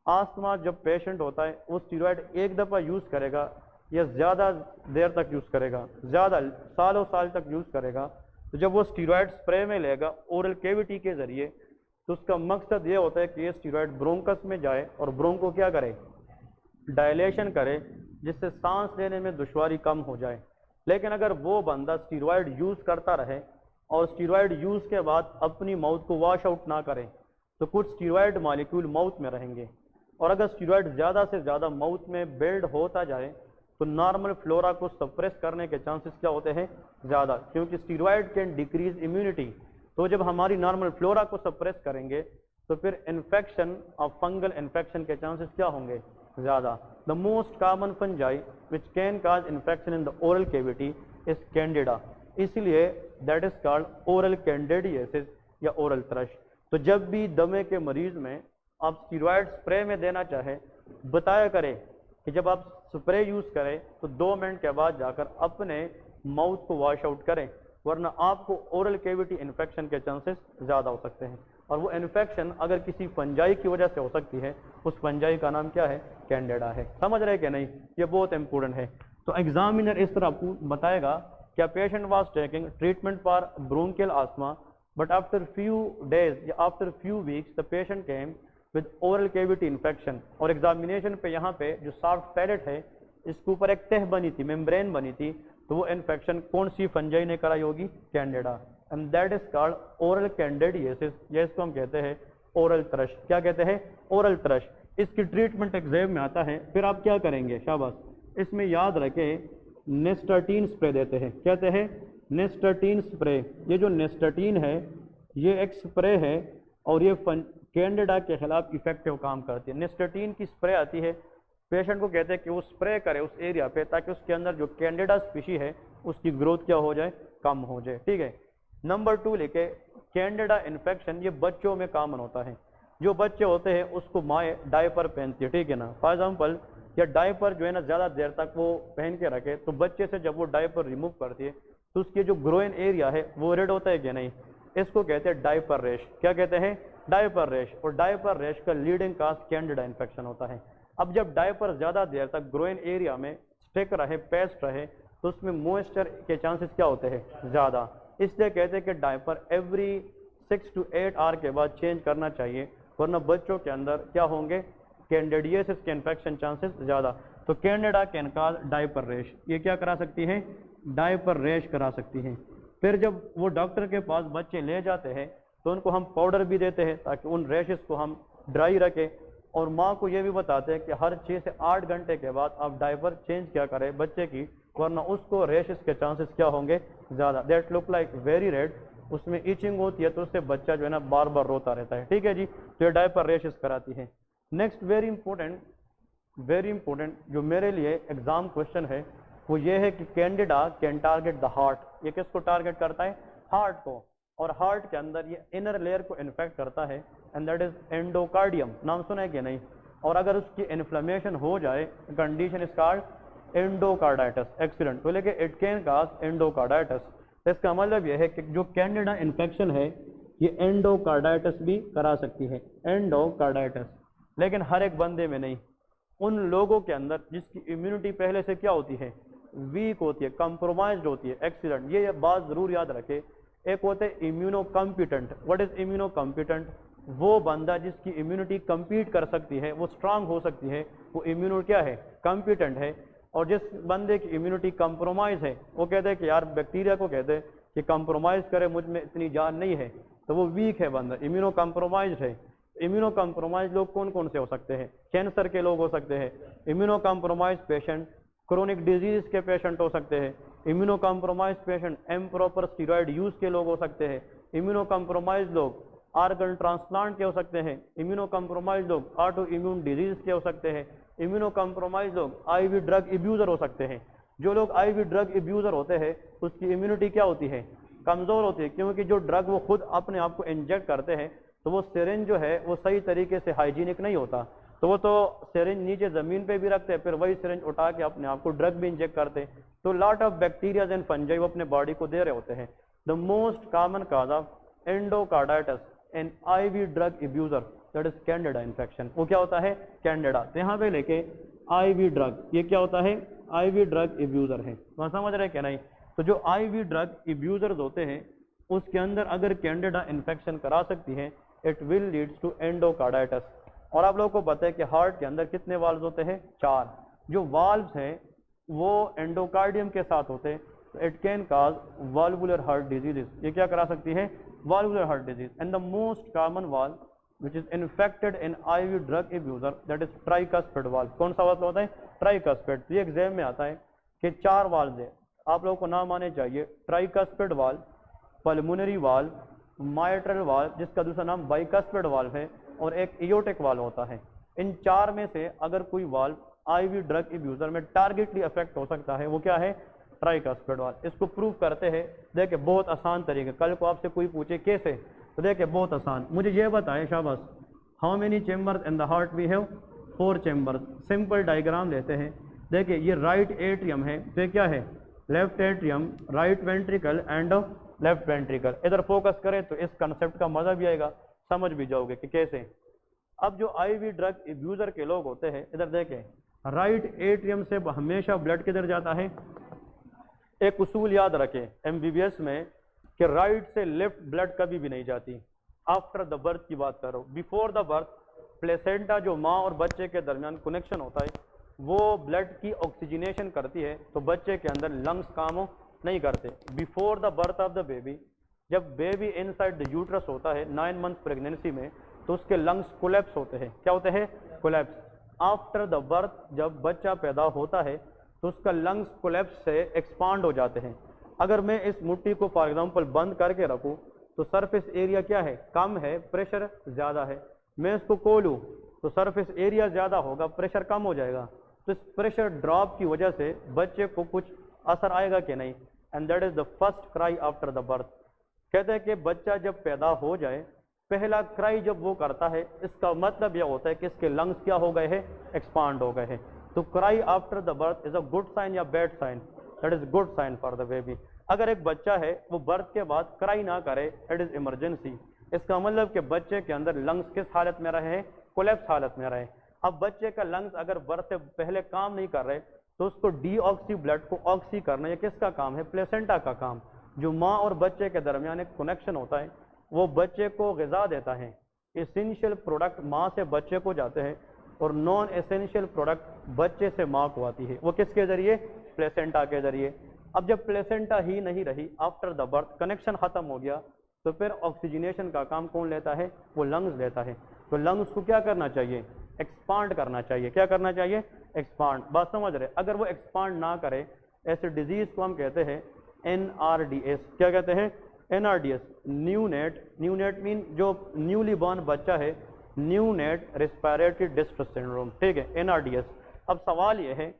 आस्थमा जब पेशेंट होता है वो स्टीरॉयड एक दफ़ा यूज़ करेगा या ज़्यादा देर तक यूज़ करेगा, ज़्यादा सालों साल तक यूज़ करेगा. तो जब वो स्टीरॉयड स्प्रे में लेगा ओरल कैविटी के ज़रिए, तो उसका मकसद ये होता है कि ये स्टीरॉयड ब्रोंकस में जाए और ब्रोंको क्या करे? डायलेशन करे, जिससे सांस लेने में दुश्वारी कम हो जाए. लेकिन अगर वो बंदा स्टीरॉयड यूज़ करता रहे और स्टीरॉयड यूज़ के बाद अपनी माउथ को वॉश आउट ना करें तो कुछ स्टीरॉयड मॉलिक्यूल माउथ में रहेंगे. और अगर स्टीरॉयड ज़्यादा से ज़्यादा माउथ में बिल्ड होता जाए तो नॉर्मल फ्लोरा को सप्रेस करने के चांसेस क्या होते हैं? ज़्यादा, क्योंकि स्टीरॉयड कैन डिक्रीज इम्यूनिटी. तो जब हमारी नॉर्मल फ्लोरा को सप्रेस करेंगे तो फिर इन्फेक्शन और फंगल इन्फेक्शन के चांसेस क्या होंगे? ज़्यादा. The most common fungi which can cause infection in the oral cavity is candida. इसलिए that is called oral candidiasis या ओरल थ्रश. तो जब भी दमे के मरीज में आप स्टीरॉयड स्प्रे में देना चाहे, बताया करें कि जब आप स्प्रे यूज़ करें तो 2 मिनट के बाद जाकर अपने माउथ को वॉश आउट करें, वरना आपको ओरल कैविटी इन्फेक्शन के चांसेस ज़्यादा हो सकते हैं. और वो इन्फेक्शन अगर किसी फंजाई की वजह से हो सकती है, उस फंजाई का नाम क्या है? कैंडिडा है. समझ रहे कि नहीं? ये बहुत इंपॉर्टेंट है. तो एग्जामिनर इस तरह आपको बताएगा क्या patient was taking treatment for bronchial asthma, but after few days या after few weeks the patient came with oral cavity infection. और एग्जामिनेशन पे यहाँ पे जो सॉफ्ट पैलेट है इसके ऊपर एक तह बनी थी, मेम्ब्रेन बनी थी, तो वो इन्फेक्शन कौन सी फंजाई ने कराई होगी? Candida. And that is called oral candidiasis, या इसको हम कहते हैं ओरल थ्रश. क्या कहते हैं? Oral thrush. इसकी ट्रीटमेंट एग्जाम में आता है. फिर आप क्या करेंगे? शाबाश. इसमें याद रखें नेस्टाटीन स्प्रे देते हैं. कहते हैं नेस्टाटीन स्प्रे. ये जो नेस्टाटीन है ये एक स्प्रे है और ये कैंडिडा के खिलाफ इफेक्टिव काम करती है। निस्टेटीन की स्प्रे आती है, पेशेंट को कहते हैं कि वो स्प्रे करे उस एरिया पे ताकि उसके अंदर जो कैंडिडा स्पीशी है उसकी ग्रोथ क्या हो जाए, कम हो जाए। ठीक है। नंबर 2 लेके कैंडिडा इन्फेक्शन, ये बच्चों में कॉमन होता है। जो बच्चे होते हैं उसको माए डायपर पहनती है, ठीक है ना। फॉर एग्जाम्पल या डायपर जो है ना ज़्यादा देर तक वो पहन के रखे तो बच्चे से जब वो डायपर रिमूव करती है तो उसके जो ग्रोइन एरिया है वो रेड होता है कि नहीं, इसको कहते हैं डायपर रैश। क्या कहते हैं, डायपर रैश। और डायपर रैश का लीडिंग काज कैंडिडा इन्फेक्शन होता है। अब जब डायपर ज़्यादा देर तक ग्रोइन एरिया में स्टिक रहे, पेस्ट रहे, तो उसमें मॉइस्चर के चांसेस क्या होते हैं, ज़्यादा। इसलिए कहते हैं कि डायपर एवरी 6 to 8 आवर के बाद चेंज करना चाहिए, वरना बच्चों के अंदर क्या होंगे, कैंडिडियासिस के इन्फेक्शन चांसेस ज़्यादा। तो Candida can cause diaper rash, ये क्या करा सकती है, डायपर रैश करा सकती है। फिर जब वो डॉक्टर के पास बच्चे ले जाते हैं तो उनको हम पाउडर भी देते हैं ताकि उन रैशेस को हम ड्राई रखें, और माँ को ये भी बताते हैं कि हर 6 से 8 घंटे के बाद आप डायपर चेंज क्या करें बच्चे की, वरना उसको रैशेस के चांसेस क्या होंगे, ज़्यादा। That look like very red, उसमें ईचिंग होती है तो उससे बच्चा जो है ना बार बार रोता रहता है। ठीक है जी, तो ये डायपर रैशेस कराती है। नेक्स्ट वेरी इंपॉर्टेंट जो मेरे लिए एग्जाम क्वेश्चन है वो ये है कि Candida can target the heart. ये किसको टारगेट करता है, हार्ट को। और हार्ट के अंदर ये इनर लेयर को इन्फेक्ट करता है एंड दैट इज एंडोकार्डियम, नाम सुना है कि नहीं। और अगर उसकी इन्फ्लेमेशन हो जाए condition is called endocarditis. Accident तो लेके इट कैन कॉज एंडोकार्डाइटिस। इसका मतलब यह है कि जो कैंडिडा इन्फेक्शन है ये एंडोकार्डाइटिस भी करा सकती है, एंडोकार्डाइटिस। लेकिन हर एक बंदे में नहीं, उन लोगों के अंदर जिसकी इम्यूनिटी पहले से क्या होती है, वीक होती है, कंप्रोमाइज्ड होती है। एक्सीडेंट, ये बात जरूर याद रखे। एक होते हैं immuno competent. What is immuno competent, वो बंदा जिसकी इम्यूनिटी कम्पीट कर सकती है, वो स्ट्रांग हो सकती है, वो इम्यूनो क्या है, कम्पिटेंट है। और जिस बंदे की इम्यूनिटी कंप्रोमाइज है वो कहते हैं कि यार बैक्टीरिया को कहते हैं कि कंप्रोमाइज करे, मुझ में इतनी जान नहीं है, तो वो वीक है बंदा, इम्यूनो कंप्रोमाइज है। इम्यूनो कंप्रोमाइज लोग कौन कौन से हो सकते हैं, कैंसर के लोग हो सकते हैं, immuno compromise patient chronic disease के पेशेंट हो सकते हैं, immuno compromise patient improper steroid use के लोग हो सकते हैं, इम्यूनो कंप्रोमाइज लोग आर्गन ट्रांसप्लांट के हो सकते हैं, इम्यूनो कंप्रोमाइज लोग ऑटो इम्यून डिजीज के हो सकते हैं, इम्यूनो कंप्रोमाइज लोग आईवी ड्रग एब्यूजर हो सकते हैं। जो लोग आईवी ड्रग एब्यूजर होते हैं उसकी इम्यूनिटी क्या होती है, कमज़ोर होती है, क्योंकि जो ड्रग वो खुद अपने आप को इंजेक्ट करते हैं तो वो सिरिंज जो है वो सही तरीके से हाइजीनिक नहीं होता, तो वो तो सिरिंज नीचे ज़मीन पे भी रखते हैं, फिर वही सिरिंज उठा के अपने आप को ड्रग भी इंजेक्ट करते हैं। तो lot of bacterias and fungi वो अपने बॉडी को दे रहे होते हैं। The most common cause of endocarditis in IV drug abuser that is Candida infection. वो क्या होता है, कैंडिडा। तो यहाँ पे लेके आईवी ड्रग, ये क्या होता है, आईवी ड्रग एब्यूजर है। वहाँ समझ रहे क्या नहीं। तो जो आईवी ड्रग एब्यूजर्स होते हैं उसके अंदर अगर कैंडिडा इन्फेक्शन करा सकती है, it will leads to endocarditis. और आप लोगों को पता है कि हार्ट के अंदर कितने वाल्व्स होते हैं, 4। जो वाल्व्स हैं वो एंडोकार्डियम के साथ होते हैं, तो it can cause valvular heart diseases. ये क्या करा सकती है, valvular heart disease. And the most common valve which is infected in IV drug abuser that is tricuspid valve। कौन सा वाल्व होता है, ट्राइकस्पिड। तो ये एग्जाम में आता है कि 4 वाल्व है, आप लोगों को नाम आने चाहिए, tricuspid valve, pulmonary valve, mitral valve जिसका दूसरा नाम बाइकस्पिड वाल्व है, और एक एयोटिक वाल्व होता है। इन 4 में से अगर कोई वाल्व IV ड्रग एब्यूजर में टारगेटली अफेक्ट हो सकता है, वो क्या है, ट्राइकस्पिड वाल्व। इसको प्रूव करते हैं, देखिए बहुत आसान तरीके। कल को आपसे कोई पूछे कैसे, तो देखिए बहुत आसान, मुझे ये बताएं शाबाश, how many chambers in the heart we have, 4 chambers. Simple diagram लेते हैं, देखिए ये राइट एट्रियम है, तो क्या है, left atrium, right ventricle and left ventricle. इधर फोकस करें तो इस कंसेप्ट का मजा भी आएगा, समझ भी जाओगे कि कैसे। अब जो आईवी ड्रग एब्यूजर के लोग होते हैं, इधर देखें, राइट एट्रियम से हमेशा ब्लड किधर जाता है। एक उसूल याद रखें MBBS में कि राइट से लेफ्ट ब्लड कभी भी नहीं जाती। आफ्टर द बर्थ की बात करो, बिफोर द बर्थ प्लेसेंटा जो माँ और बच्चे के दरमियान कनेक्शन होता है वो ब्लड की ऑक्सीजनेशन करती है, तो बच्चे के अंदर लंग्स काम नहीं करते। Before the birth of the baby, जब बेबी इनसाइड द यूट्रस होता है 9 मंथ प्रेगनेंसी में, तो उसके लंग्स कोलैप्स होते हैं। क्या होते हैं, कोलैप्स। आफ्टर द बर्थ जब बच्चा पैदा होता है तो उसका लंग्स कोलैप्स से एक्सपांड हो जाते हैं। अगर मैं इस मुट्ठी को फॉर एग्जांपल बंद करके रखूं तो सरफेस एरिया क्या है, कम है, प्रेशर ज़्यादा है। मैं इसको खोलूँ तो सरफेस एरिया ज़्यादा होगा, प्रेशर कम हो जाएगा। तो इस प्रेशर ड्रॉप की वजह से बच्चे को कुछ असर आएगा कि नहीं, and that is the first cry after the birth. कहते हैं कि बच्चा जब पैदा हो जाए, पहला क्राई जब वो करता है, इसका मतलब यह होता है कि इसके लंग्स क्या हो गए हैं, एक्सपांड हो गए हैं। तो cry after the birth is a good sign या bad sign, that is good sign for the baby. अगर एक बच्चा है वो बर्थ के बाद क्राई ना करे, इट इज इमरजेंसी। इसका मतलब कि बच्चे के अंदर लंग्स किस हालत में रहे हैं, कोलैप्स हालत में रहे। अब बच्चे का लंग्स अगर बर्थ से पहले काम नहीं कर रहे, तो उसको डीऑक्सी ब्लड को ऑक्सी करना ये किसका काम है, प्लेसेंटा का काम। जो माँ और बच्चे के दरमियान एक कनेक्शन होता है, वो बच्चे को ग़िज़ा देता है। एसेंशियल प्रोडक्ट माँ से बच्चे को जाते हैं और नॉन एसेंशियल प्रोडक्ट बच्चे से माँ को आती है, वो किसके जरिए, प्लेसेंटा के जरिए। अब जब प्लेसेंटा ही नहीं रही, आफ्टर द बर्थ कनेक्शन खत्म हो गया, तो फिर ऑक्सीजनेशन का काम कौन लेता है, वो लंग्स लेता है। तो लंग्स को क्या करना चाहिए, एक्सपांड करना चाहिए। क्या करना चाहिए, एक्सपांड। बात समझ रहे, अगर वो एक्सपांड ना करे, ऐसे डिजीज को हम कहते हैं NRDS। क्या कहते हैं, NRDS, न्यूनेट। न्यूनेट मीन जो न्यूली बॉर्न बच्चा है, न्यूनेट रेस्पिरेटरी डिस्ट्रेस सिंड्रोम, ठीक है, NRDS। अब सवाल ये है,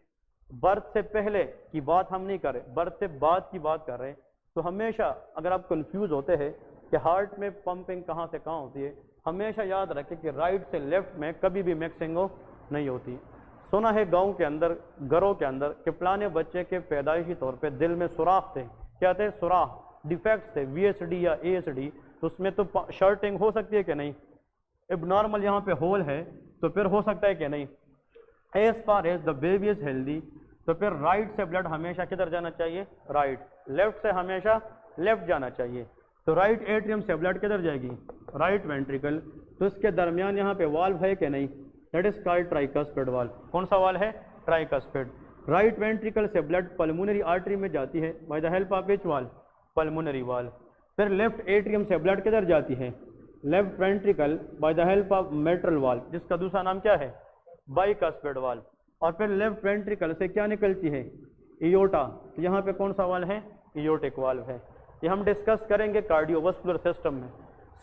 बर्थ से पहले की बात हम नहीं कर रहे, बर्थ से बाद की बात कर रहे हैं। तो हमेशा अगर आप कंफ्यूज होते हैं कि हार्ट में पंपिंग कहाँ से कहाँ होती है, हमेशा याद रखें कि राइट से लेफ्ट में कभी भी मिक्सिंग नहीं होती। सुना है गांव के अंदर, घरों के अंदर, कि पुराने बच्चे के पैदाइशी तौर पे दिल में सुराख थे। क्या थे, सुराख, डिफेक्ट थे, VSD या ASD। तो उसमें तो शर्टिंग हो सकती है कि नहीं, एबनॉर्मल यहाँ पे होल है, तो फिर हो सकता है कि नहीं। As far as the baby is healthy, तो फिर राइट से ब्लड हमेशा किधर जाना चाहिए, राइट। लेफ्ट से हमेशा लेफ्ट जाना चाहिए। तो राइट एट्रियम से ब्लड किधर जाएगी, राइट वेंट्रिकल। तो इसके दरमियान यहाँ पे वाल्व है कि नहीं, that is called tricuspid valve. कौन सा वाल्व है, ट्राइकस्पिड। राइट वेंट्रिकल से ब्लड पल्मोनरी आर्टरी में जाती है by the help of which valve, pulmonary valve. फिर लेफ्ट एट्रियम से ब्लड किधर जाती है, left ventricle by the help of mitral valve, जिसका दूसरा नाम क्या है, बाइकस्पिड वाल्व। और फिर लेफ्ट वेंट्रिकल से क्या निकलती है, इयोटा। तो यहाँ पे कौन सा वाल्व है, इयोटिक वाल्व है। ये हम डिस्कस करेंगे कार्डियोवास्कुलर सिस्टम में।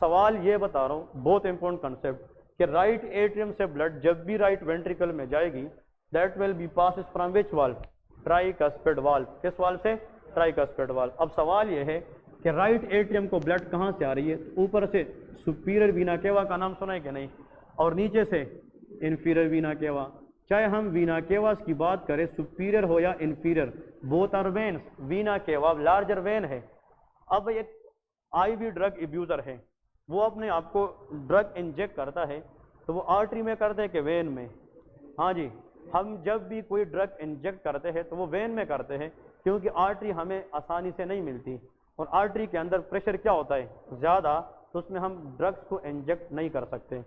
सवाल ये बता रहा हूँ, बहुत इंपॉर्टेंट कंसेप्ट, कि राइट एट्रियम से ब्लड जब भी राइट वेंट्रिकल में जाएगी, that will be pass from which valve, tricuspid valve. किस वाल्व से, ट्राइकस्पिड वाल्व। अब सवाल ये है कि राइट एट्रियम को ब्लड कहाँ से आ रही है, ऊपर से सुपीरियर वीना केवा का नाम सुना है कि नहीं, और नीचे से इन्फीरियर वीना केवा। चाहे हम वीना केवास की बात करें, सुपीरियर हो या inferior, both are veins. Vena cava larger when है। अब एक IV ड्रग एब्यूजर है, वो अपने आप को ड्रग इंजेक्ट करता है, तो वो आर्टरी में करते हैं कि वेन में, हाँ जी। हम जब भी कोई ड्रग इंजेक्ट करते हैं तो वो वेन में करते हैं, क्योंकि आर्टरी हमें आसानी से नहीं मिलती, और आर्टरी के अंदर प्रेशर क्या होता है, ज़्यादा, तो उसमें हम ड्रग्स को इंजेक्ट नहीं कर सकते।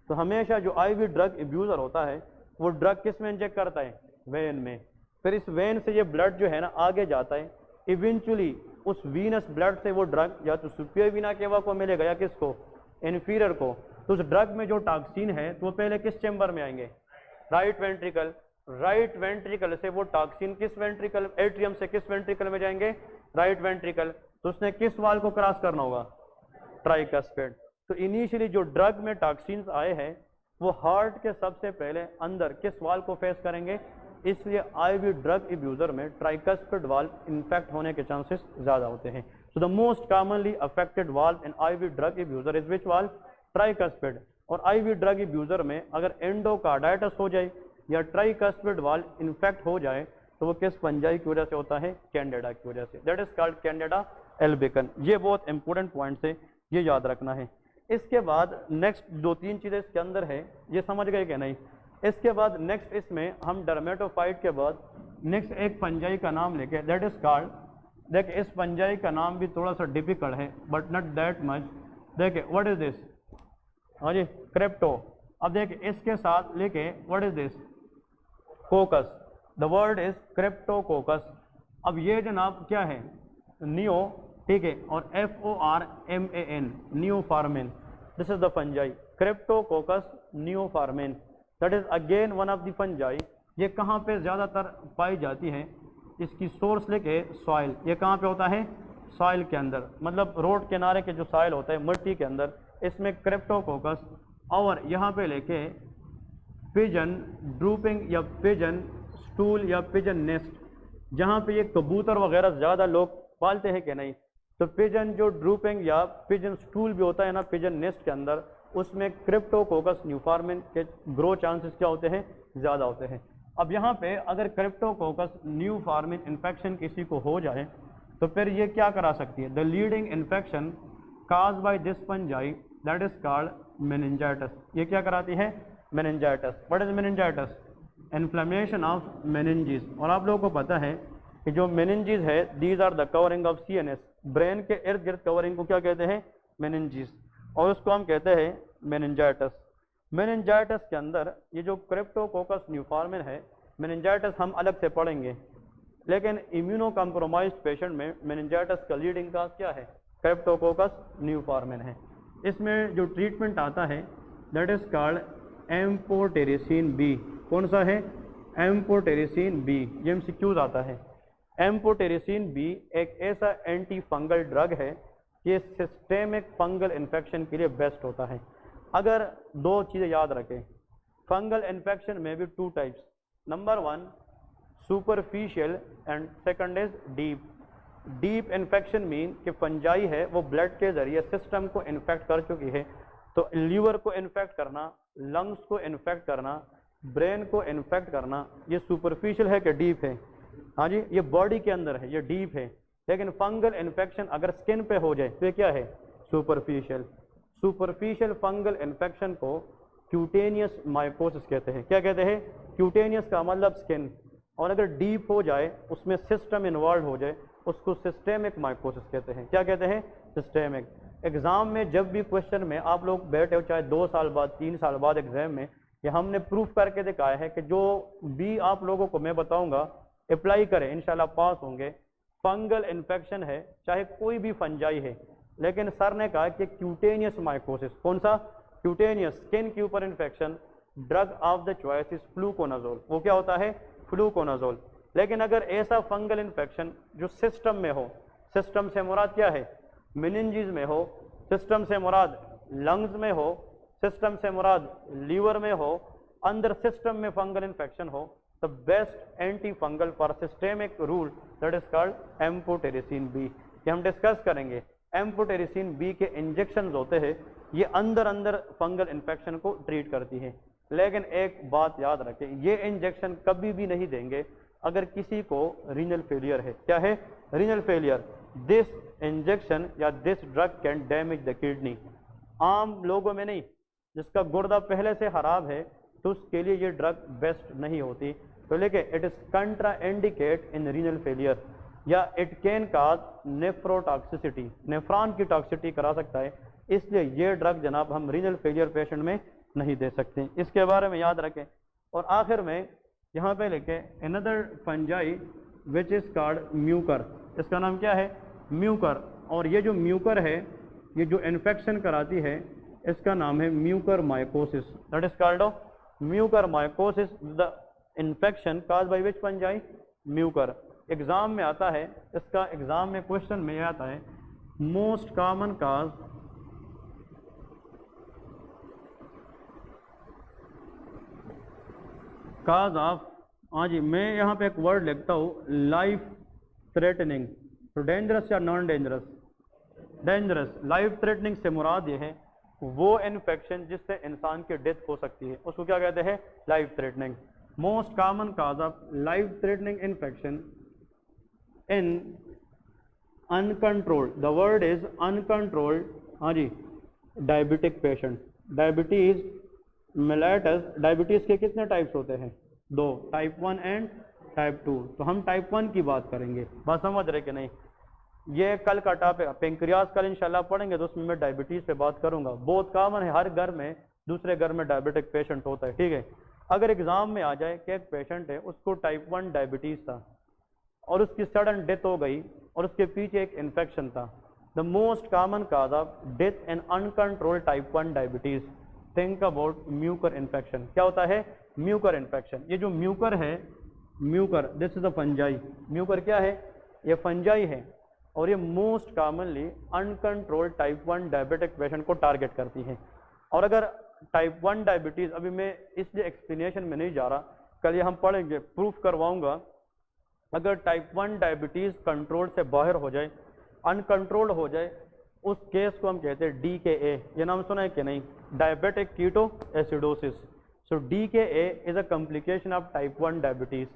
तो हमेशा जो IV ड्रग एब्यूजर होता है, वो ड्रग किस में इंजेक्ट करता है, वेन में। फिर इस वेन से ये ब्लड जो है ना आगे जाता है, इवेंचुअली उस वीनस ब्लड से वो ड्रग या तो सुपीरियर वीना केवा को मिलेगा या किसको, इन्फीरियर को। तो उस ड्रग में जो टॉक्सिन है, तो वो पहले किस चेंबर में आएंगे, राइट वेंट्रिकल। राइट वेंट्रिकल से वो टॉक्सिन किस वेंट्रिकल, एट्रियम से किस वेंट्रिकल में जाएंगे, राइट वेंट्रिकल। तो उसने किस वाल को क्रॉस करना होगा, ट्राइकस्पिड। तो इनिशियली जो ड्रग में टॉक्सिन्स आए हैं, वो हार्ट के सबसे पहले अंदर किस वाल को फेस करेंगे, इसलिए IV ड्रग एब्यूजर में ट्राइकस्पिड वाल्व इन्फेक्ट होने के चांसेस ज़्यादा होते हैं। सो the most commonly affected valve in IV drug abuser is which valve, tricuspid. और IV ड्रग एब्यूजर में अगर एंडोकार्डाइटिस हो जाए या ट्राइकस्पिड वाल्व इन्फेक्ट हो जाए, तो वो किस फंजाई की वजह से होता है, कैंडिडा की वजह से, that is called Candida albicans. ये बहुत इंपॉर्टेंट पॉइंट है, ये याद रखना है। इसके बाद नेक्स्ट 2-3 चीज़ें इसके अंदर है, ये समझ गए कि नहीं। इसके बाद नेक्स्ट इसमें हम डर्मेटोफाइट के बाद नेक्स्ट एक फंजाई का नाम लेके, दैट इज कॉल्ड, देखिए इस फंजाई का नाम भी थोड़ा सा डिफिकल्ट है, बट नॉट दैट मच। देखिए व्हाट इज दिस, हाँ जी, क्रिप्टो। अब देखिए इसके साथ लेके what is this, कोकस, the word is Cryptococcus. अब ये जनाब क्या है, नियो, ठीक है, और FORMAN, neoformans. This is the fungi, cryptococcus neoformans, that is again one of the fungi. ये कहाँ पे ज़्यादातर पाई जाती है, इसकी सोर्स लेके सॉइल, ये कहाँ पे होता है, सॉइल के अंदर, मतलब रोड किनारे के जो सॉइल होता है मिट्टी के अंदर, इसमें क्रिप्टोकोकस और यहाँ पे लेके पिजन ड्रूपिंग या पिजन स्टूल या पिजन नेस्ट, जहाँ पे ये कबूतर वगैरह ज़्यादा लोग पालते हैं कि नहीं, तो पिजन जो ड्रूपिंग या पिजन स्टूल भी होता है ना पिजन नेस्ट के अंदर, उसमें क्रिप्टोकोकस न्यूफॉर्मिन के ग्रो चांसेस क्या होते हैं, ज़्यादा होते हैं। अब यहाँ पे अगर क्रिप्टोकोकस न्यूफॉर्मिन इन्फेक्शन किसी को हो जाए तो फिर ये क्या करा सकती है, the leading infection cause by this fungi that is called meningitis. ये क्या कराती है, meningitis. What is meningitis, inflammation of meninges. और आप लोगों को पता है कि जो मेनिंजीज है these are the covering of CNS, brain के इर्द गिर्द कवरिंग को क्या कहते हैं, मेनिंजीज, और उसको हम कहते हैं मेनिंजाइटिस। मेनिंजाइटिस के अंदर ये जो क्रिप्टोकोकस न्यूफॉर्मिन है, मेनिंजाइटिस हम अलग से पढ़ेंगे, लेकिन इम्यूनो कॉम्प्रोमाइज्ड पेशेंट में मेनिंजाइटिस का लीडिंग का क्या है, क्रिप्टोकोकस न्यूफॉर्मिन है। इसमें जो ट्रीटमेंट आता है that is called amphotericin B. कौन सा है, एम्फोटेरिसिन बी, ये एमसीक्यूज आता है। एम्फोटेरिसिन बी एक ऐसा एंटी फंगल ड्रग है कि सिस्टेमिक फंगल इन्फेक्शन के लिए बेस्ट होता है। अगर दो चीज़ें याद रखें, फंगल इन्फेक्शन में भी two types, number one superficial and second is deep. Deep infection mean कि फंजाई है वो ब्लड के जरिए सिस्टम को इन्फेक्ट कर चुकी है, तो लीवर को इन्फेक्ट करना, लंग्स को इन्फेक्ट करना, ब्रेन को इन्फेक्ट करना, ये सुपरफिशियल है कि डीप है, हाँ जी, ये बॉडी के अंदर है, ये डीप है। लेकिन फंगल इन्फेक्शन अगर स्किन पे हो जाए तो ये क्या है, सुपरफिशियल। सुपरफिशियल फंगल इन्फेक्शन को क्यूटेनियस माइकोसिस कहते हैं। क्या कहते हैं, क्यूटेनियस का मतलब स्किन, और अगर डीप हो जाए उसमें सिस्टम इन्वॉल्व हो जाए उसको सिस्टेमिक माइकोसिस कहते हैं। क्या कहते हैं, सिस्टेमिक। एग्जाम में जब भी क्वेश्चन में आप लोग बैठे हो, चाहे 2 साल बाद 3 साल बाद एग्जाम में, कि हमने प्रूफ करके दिखाया है कि जो भी आप लोगों को मैं बताऊंगा अप्लाई करें, इंशाल्लाह पास होंगे। फंगल इन्फेक्शन है, चाहे कोई भी फंजाई है, लेकिन सर ने कहा कि क्यूटेनियस माइकोसिस, कौन सा, क्यूटेनियस, स्किन के ऊपर infection, drug of the choice is fluconazole. वो क्या होता है, फ्लूकोनाजोल। लेकिन अगर ऐसा फंगल इन्फेक्शन जो सिस्टम में हो, सिस्टम से मुराद क्या है, मेनिंजीज में हो, सिस्टम से मुराद लंग्स में हो, सिस्टम से मुराद लीवर में हो, अंदर सिस्टम में फंगल इन्फेक्शन हो, the best antifungal for systemic rule that is called amphotericin B. ये हम डिस्कस करेंगे। एम्फोटेरिसिन बी के इंजेक्शन होते हैं, ये अंदर फंगल इन्फेक्शन को ट्रीट करती है। लेकिन एक बात याद रखें, ये इंजेक्शन कभी भी नहीं देंगे अगर किसी को रीनल फेलियर है। क्या है, रीनल फेलियर। दिस इंजेक्शन या this drug can damage the kidney. आम लोगों में नहीं, जिसका गुर्दा पहले से खराब है तो उसके लिए ये ड्रग बेस्ट नहीं होती। तो लेकिन it is contra indicate in renal failure, या it can cause nephrotoxicity, nephron की टॉक्सिसिटी करा सकता है, इसलिए ये ड्रग जनाब हम रीनल फेलियर पेशेंट में नहीं दे सकते। इसके बारे में याद रखें। और आखिर में यहाँ पे लेके another fungi which is called Mucor. इसका नाम क्या है, म्यूकर। और ये जो म्यूकर है, ये जो इन्फेक्शन कराती है, इसका नाम है Mucor mycosis. That is called Mucor mycosis, the infection cause by which fungi, Mucor. Exam में आता है, इसका एग्जाम में क्वेश्चन में आता है मोस्ट कॉमन काज ऑफ, हाँ जी, मैं यहाँ पे एक वर्ड लिखता हूँ लाइफ थ्रेटनिंग। तो डेंजरस या non dangerous, dangerous. Life threatening से मुराद ये है वो इन्फेक्शन जिससे इंसान की डेथ हो सकती है, उसको क्या कहते हैं, life threatening. Most common cause of life threatening infection in uncontrolled, the word is uncontrolled, हाँ जी, diabetic patient. Diabetes mellitus, diabetes के कितने टाइप्स होते हैं, 2, टाइप 1 एंड टाइप 2। तो हम टाइप 1 की बात करेंगे, बात समझ रहे कि नहीं। ये कल का टॉपिक पेंक्रियाज कल इंशाल्लाह पढ़ेंगे, तो उसमें मैं डायबिटीज पे बात करूंगा। बहुत कॉमन है, हर घर में दूसरे घर में डायबिटिक पेशेंट होता है, ठीक है। अगर एग्जाम में आ जाए कि एक पेशेंट है, उसको टाइप 1 डायबिटीज था और उसकी सडन डेथ हो गई और उसके पीछे एक इन्फेक्शन था, the most common cause of death in uncontrolled type 1 diabetes, think about Mucor infection. क्या होता है, म्यूकर इन्फेक्शन। ये जो म्यूकर है, Mucor, this is a fungi. Mucor क्या है, ये फंजाई है। और ये most commonly uncontrolled type 1 diabetic patient को टारगेट करती है। और अगर टाइप 1 डायबिटीज़, अभी मैं इसलिए एक्सप्लेनेशन में नहीं जा रहा, कल ये हम पढ़ेंगे, प्रूफ करवाऊंगा, अगर टाइप 1 डायबिटीज़ कंट्रोल से बाहर हो जाए, अनकंट्रोल्ड हो जाए, उस केस को हम कहते हैं DKA। ये नाम सुना है कि नहीं, diabetic ketoacidosis. So DKA is a complication of type 1 diabetes.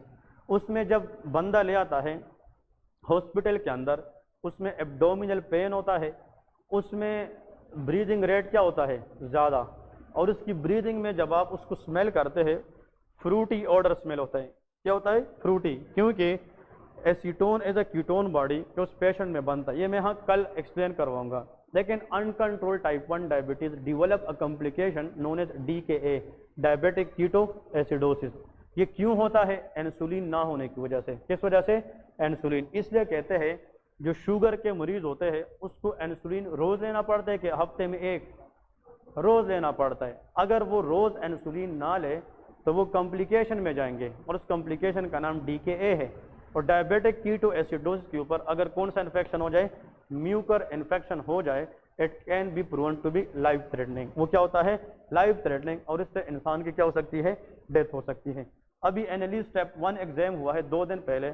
उसमें जब बंदा ले आता है हॉस्पिटल के अंदर, उसमें एब्डोमिनल पेन होता है, उसमें ब्रीदिंग रेट क्या होता है, ज़्यादा, और उसकी ब्रीदिंग में जब आप उसको स्मेल करते हैं, फ्रूटी ऑर्डर स्मेल होता है। क्या होता है, फ्रूटी, क्योंकि acetone as a ketone body जो उस पेशेंट में बनता है। ये मैं हाँ कल एक्सप्लेन करवाऊंगा। लेकिन uncontrolled type 1 diabetes develop a complication known as DKA, diabetic ketoacidosis. ये क्यों होता है, इंसुलिन ना होने की वजह से। किस वजह से, इंसुलिन। इसलिए कहते हैं जो शुगर के मरीज होते हैं उसको इंसुलिन रोज लेना पड़ता है कि हफ्ते में एक, रोज लेना पड़ता है। अगर वो रोज इंसुलिन ना ले तो वो कॉम्प्लिकेशन में जाएंगे, और उस कॉम्प्लिकेशन का नाम DKA है। और डायबिटिक कीटो एसिडोसिस के ऊपर अगर कौन सा इन्फेक्शन हो जाए, म्यूकर इन्फेक्शन हो जाए, it can be proven to be life threatening. वो क्या होता है, लाइफ थ्रेटनिंग, और इससे इंसान की क्या हो सकती है, डेथ हो सकती है। अभी एनालिसिस स्टेप 1 एग्जाम हुआ है 2 दिन पहले।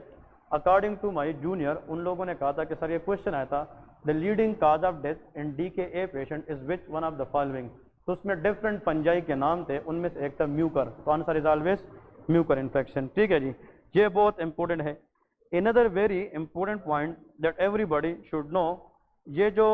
अकॉर्डिंग टू माई जूनियर, उन लोगों ने कहा था कि सर ये क्वेश्चन आया था, the leading cause of death in DKA patient is which one of the following. तो उसमें डिफरेंट फंजाई के नाम थे, उनमें से एक था म्यूकर। तो answer is always Mucor infection. ठीक है जी, ये बहुत इंपॉर्टेंट है। Another very important point that everybody should know, ये जो